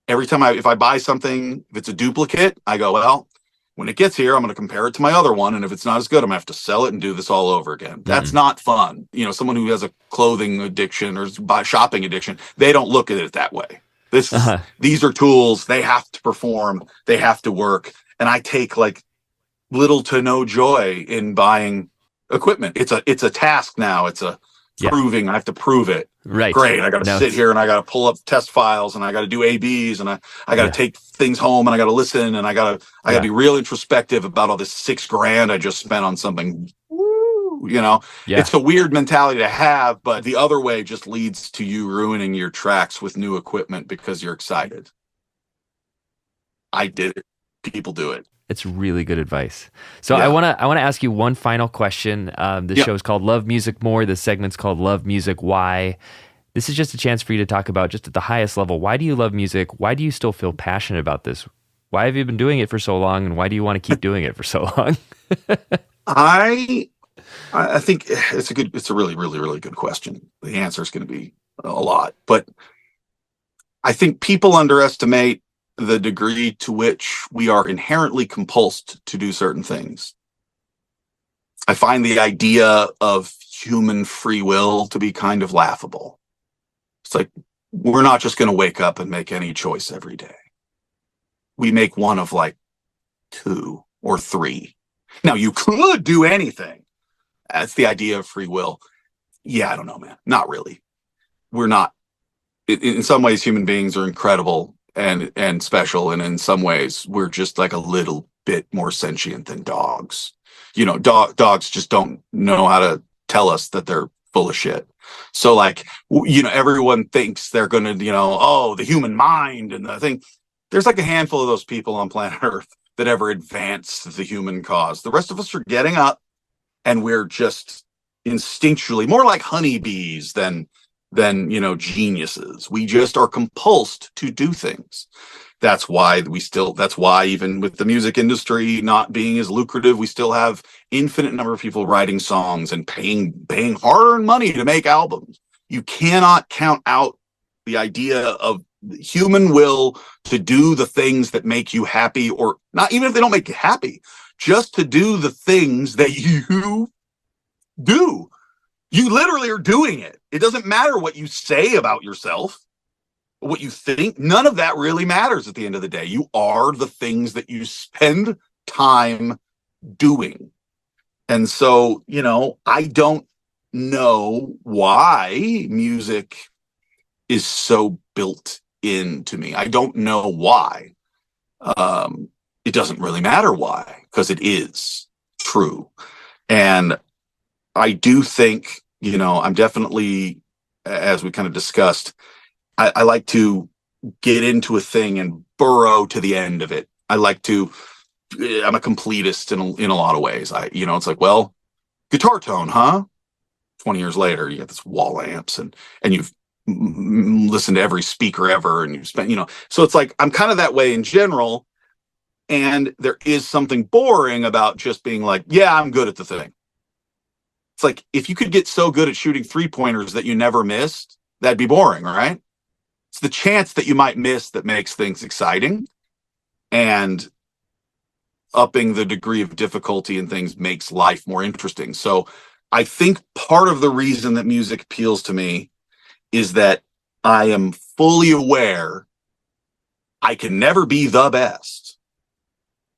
Every time if I buy something, if it's a duplicate, I go, well, when it gets here, I'm going to compare it to my other one. And if it's not as good, I'm going to have to sell it and do this all over again. That's not fun. You know, someone who has a clothing addiction or shopping addiction, they don't look at it that way. These are tools. They have to perform. They have to work. And I take like little to no joy in buying equipment. It's a task now. It's a proving. I have to prove it. Right. Great. I got to sit here and I got to pull up test files and I got to do ABs and I got to take things home and I got to listen and I got to be real introspective about all this $6,000 I just spent on something. Woo, you know, it's a weird mentality to have, but the other way just leads to you ruining your tracks with new equipment because you're excited. I did it. People do it. It's really good advice. So I want to ask you one final question. This show is called Love Music More. This segment's called Love Music Why. This is just a chance for you to talk about, just at the highest level, why do you love music? Why do you still feel passionate about this? Why have you been doing it for so long, and why do you want to keep doing it for so long? I think it's a really, really, really good question. The answer is going to be a lot, but I think people underestimate the degree to which we are inherently compulsed to do certain things. I find the idea of human free will to be kind of laughable. It's like, we're not just going to wake up and make any choice every day. We make one of like 2 or 3. Now, you could do anything. That's the idea of free will. Yeah, I don't know, man. Not really. We're not. In some ways, human beings are incredible and special, and in some ways we're just like a little bit more sentient than dogs. You know, dogs just don't know how to tell us that they're full of shit. So like, you know, everyone thinks they're gonna, you know, oh, the human mind and the thing. There's like a handful of those people on planet Earth that ever advanced the human cause. The rest of us are getting up, and we're just instinctually more like honeybees than you know, geniuses. We just are compulsed to do things. That's why even with the music industry not being as lucrative, we still have infinite number of people writing songs and paying hard-earned money to make albums. You cannot count out the idea of human will to do the things that make you happy, or not even if they don't make you happy, just to do the things that you do. You literally are doing it. It doesn't matter what you say about yourself, what you think. None of that really matters at the end of the day. You are the things that you spend time doing. And so, you know, I don't know why music is so built into me. I don't know why. It doesn't really matter why, because it is true. And I do think, you know, I'm definitely, as we kind of discussed, I like to get into a thing and burrow to the end of it. I'm a completist in a lot of ways. It's like, well, guitar tone, huh? 20 years later, you get this wall amps and you've listened to every speaker ever, and you've spent, you know, so it's like, I'm kind of that way in general. And there is something boring about just being like, yeah, I'm good at the thing. It's like, if you could get so good at shooting 3-pointers that you never missed, that'd be boring, right? It's the chance that you might miss that makes things exciting, and upping the degree of difficulty in things makes life more interesting. So I think part of the reason that music appeals to me is that I am fully aware I can never be the best.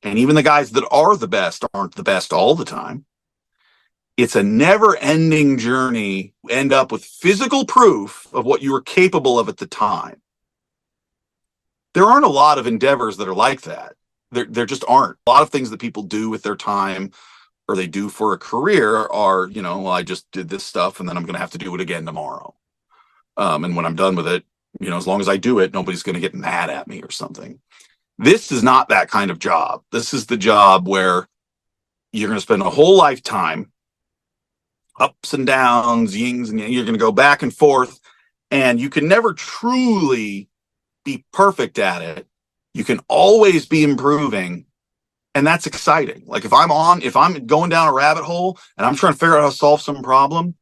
And even the guys that are the best aren't the best all the time. It's a never ending journey. You end up with physical proof of what you were capable of at the time. There aren't a lot of endeavors that are like that. There just aren't. A lot of things that people do with their time or they do for a career are, well, I just did this stuff and then I'm going to have to do it again tomorrow. And when I'm done with it, as long as I do it, nobody's going to get mad at me or something. This is not that kind of job. This is the job where you're going to spend a whole lifetime, ups and downs, yings, and you're going to go back and forth, and you can never truly be perfect at it. You can always be improving, and that's exciting. Like if I'm going down a rabbit hole and I'm trying to figure out how to solve some problem,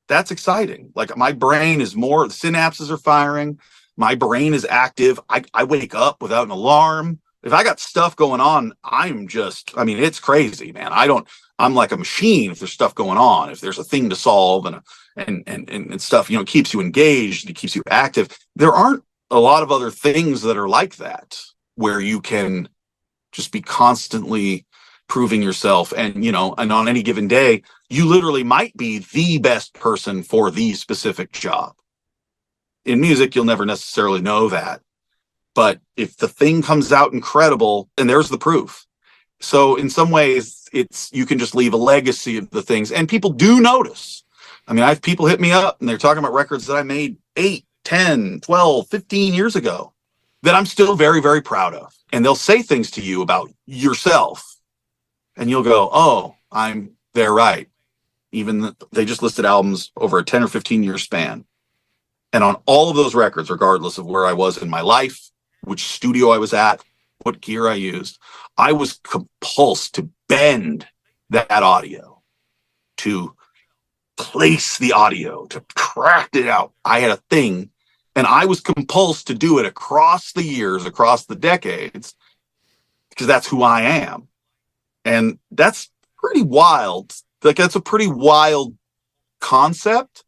that's exciting. Like my brain is more, the synapses are firing. My brain is active. I wake up without an alarm. If I got stuff going on, it's crazy, man. I'm like a machine if there's stuff going on, if there's a thing to solve and stuff, it keeps you engaged, it keeps you active. There aren't a lot of other things that are like that, where you can just be constantly proving yourself. And on any given day, you literally might be the best person for the specific job. In music, you'll never necessarily know that. But if the thing comes out incredible, then there's the proof. So in some ways, you can just leave a legacy of the things. And people do notice. I have people hit me up and they're talking about records that I made 8, 10, 12, 15 years ago that I'm still very, very proud of. And they'll say things to you about yourself. And you'll go, oh, they're right. Even they just listed albums over a 10 or 15 year span. And on all of those records, regardless of where I was in my life, which studio I was at, what gear I used, I was compulsed to bend that audio, to place the audio, to craft it out. I had a thing, and I was compulsed to do it across the years, across the decades, because that's who I am. And that's pretty wild. Like, that's a pretty wild concept.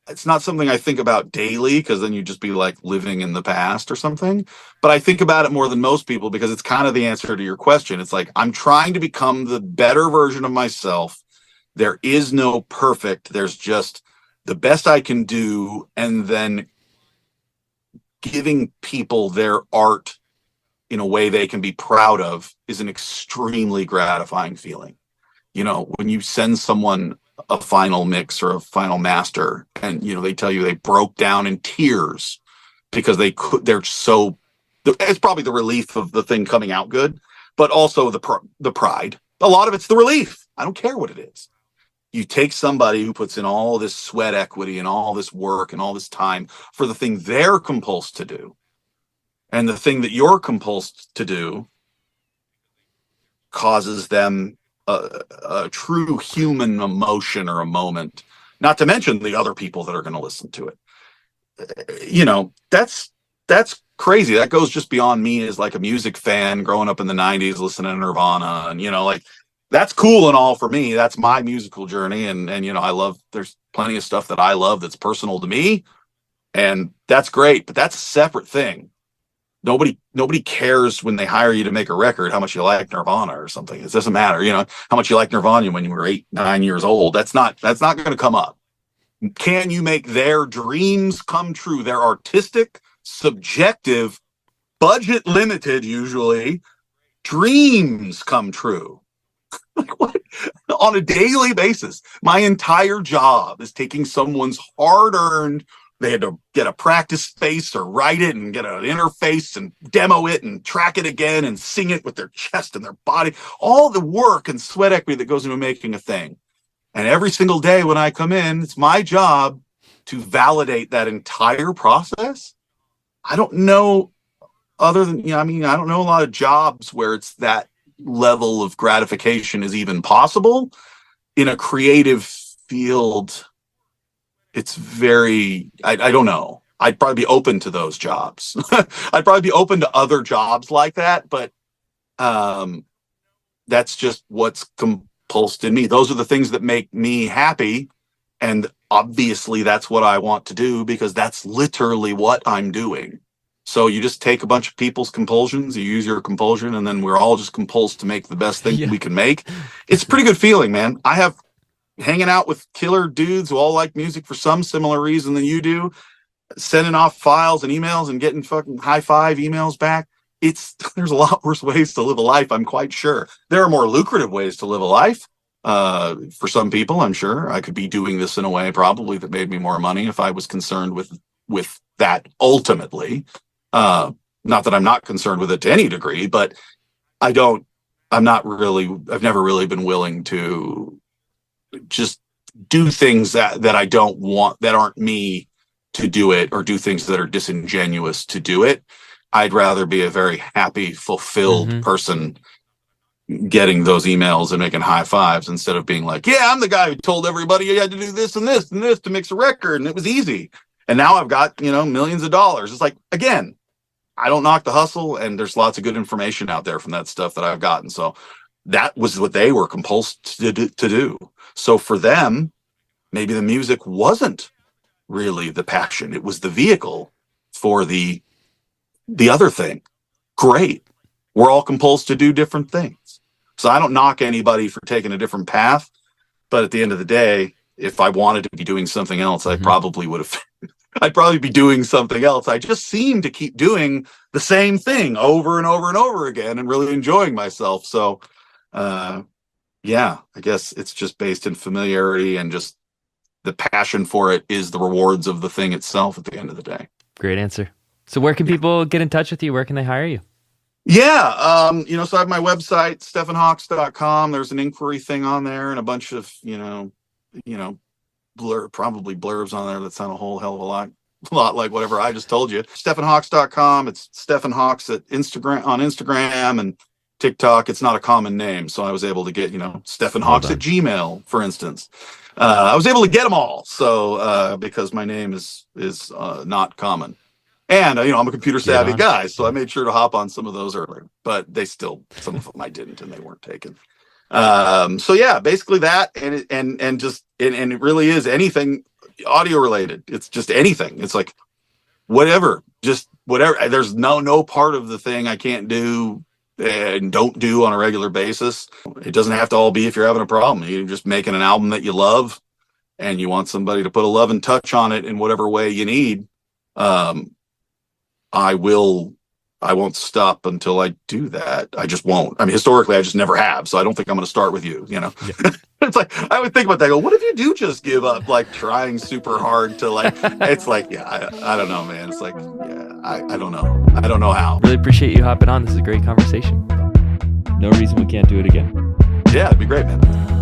It's not something I think about daily, because then you'd just be like living in the past or something. But I think about it more than most people, because it's kind of the answer to your question. It's like, I'm trying to become the better version of myself. There is no perfect. There's just the best I can do. And then giving people their art in a way they can be proud of is an extremely gratifying feeling. When you send someone a final mix or a final master and they tell you they broke down in tears because it's probably the relief of the thing coming out good, but also the pride. A lot of it's the relief. I don't care what it is. You take somebody who puts in all this sweat equity and all this work and all this time for the thing they're compulsed to do, and the thing that you're compulsed to do causes them a true human emotion or a moment, not to mention the other people that are going to listen to it. That's crazy. That goes just beyond me as like a music fan growing up in the 90s, listening to Nirvana, and that's cool and all for me. That's my musical journey. And there's plenty of stuff that I love that's personal to me, and that's great, but that's a separate thing. Nobody cares when they hire you to make a record how much you like Nirvana or something. It doesn't matter, how much you like Nirvana when you were 8, 9 years old. That's not going to come up. Can you make their dreams come true? Their artistic, subjective, budget limited, usually, dreams come true. Like what? On a daily basis. My entire job is taking someone's hard-earned, they had to get a practice space or write it and get an interface and demo it and track it again and sing it with their chest and their body. All the work and sweat equity that goes into making a thing. And every single day when I come in, it's my job to validate that entire process. I don't know other than, I don't know a lot of jobs where it's that level of gratification is even possible in a creative field. It's very, I don't know. I'd probably be open to those jobs. I'd probably be open to other jobs like that, but that's just what's compulsed in me. Those are the things that make me happy. And obviously that's what I want to do, because that's literally what I'm doing. So you just take a bunch of people's compulsions, you use your compulsion, and then we're all just compulsed to make the best thing we can make. It's a pretty good feeling, man. I have hanging out with killer dudes who all like music for some similar reason than you do, sending off files and emails and getting fucking high five emails back. There's a lot worse ways to live a life, I'm quite sure. There are more lucrative ways to live a life. For some people, I'm sure I could be doing this in a way probably that made me more money if I was concerned with that ultimately. Not that I'm not concerned with it to any degree, but I've never really been willing to just do things that I don't want, that aren't me to do it, or do things that are disingenuous to do it. I'd rather be a very happy, fulfilled person getting those emails and making high fives instead of being like, yeah, I'm the guy who told everybody you had to do this and this and this to mix a record, and it was easy. And now I've got, millions of dollars. It's like, again, I don't knock the hustle, and there's lots of good information out there from that stuff that I've gotten. So that was what they were compulsed to do. So for them, maybe the music wasn't really the passion. It was the vehicle for the other thing. Great. We're all compulsed to do different things. So I don't knock anybody for taking a different path. But at the end of the day, if I wanted to be doing something else, I probably would have. I'd probably be doing something else. I just seem to keep doing the same thing over and over and over again and really enjoying myself. So, yeah, I guess it's just based in familiarity, and just the passion for it is the rewards of the thing itself at the end of the day. Great answer. So where can people get in touch with you? Where can they hire you? Yeah, so I have my website, stephanhawkes.com. There's an inquiry thing on there and a bunch of, probably blurbs on there that sound a whole hell of a lot like whatever I just told you. stephanhawkes.com. It's Stephan Hawkes on Instagram and TikTok. It's not a common name, so I was able to get, Stephan Hawkes at Gmail, for instance. I was able to get them all, so because my name is not common. And, I'm a computer savvy guy, so I made sure to hop on some of those earlier, but some of them I didn't, and they weren't taken. So yeah, basically that, and it really is anything audio related. It's just anything. It's like, whatever, just whatever. There's no part of the thing I can't do and don't do on a regular basis. It doesn't have to all be if you're having a problem. You're just making an album that you love and you want somebody to put a loving touch on it in whatever way you need. I won't stop until I do that. I just won't. I mean, historically, I just never have. So I don't think I'm going to start with you, Yeah. It's like, I would think about that. What if you do just give up, like trying super hard to it's like, yeah, I don't know, man. It's like, yeah, I don't know. I don't know how. Really appreciate you hopping on. This is a great conversation. No reason we can't do it again. Yeah, it'd be great, man.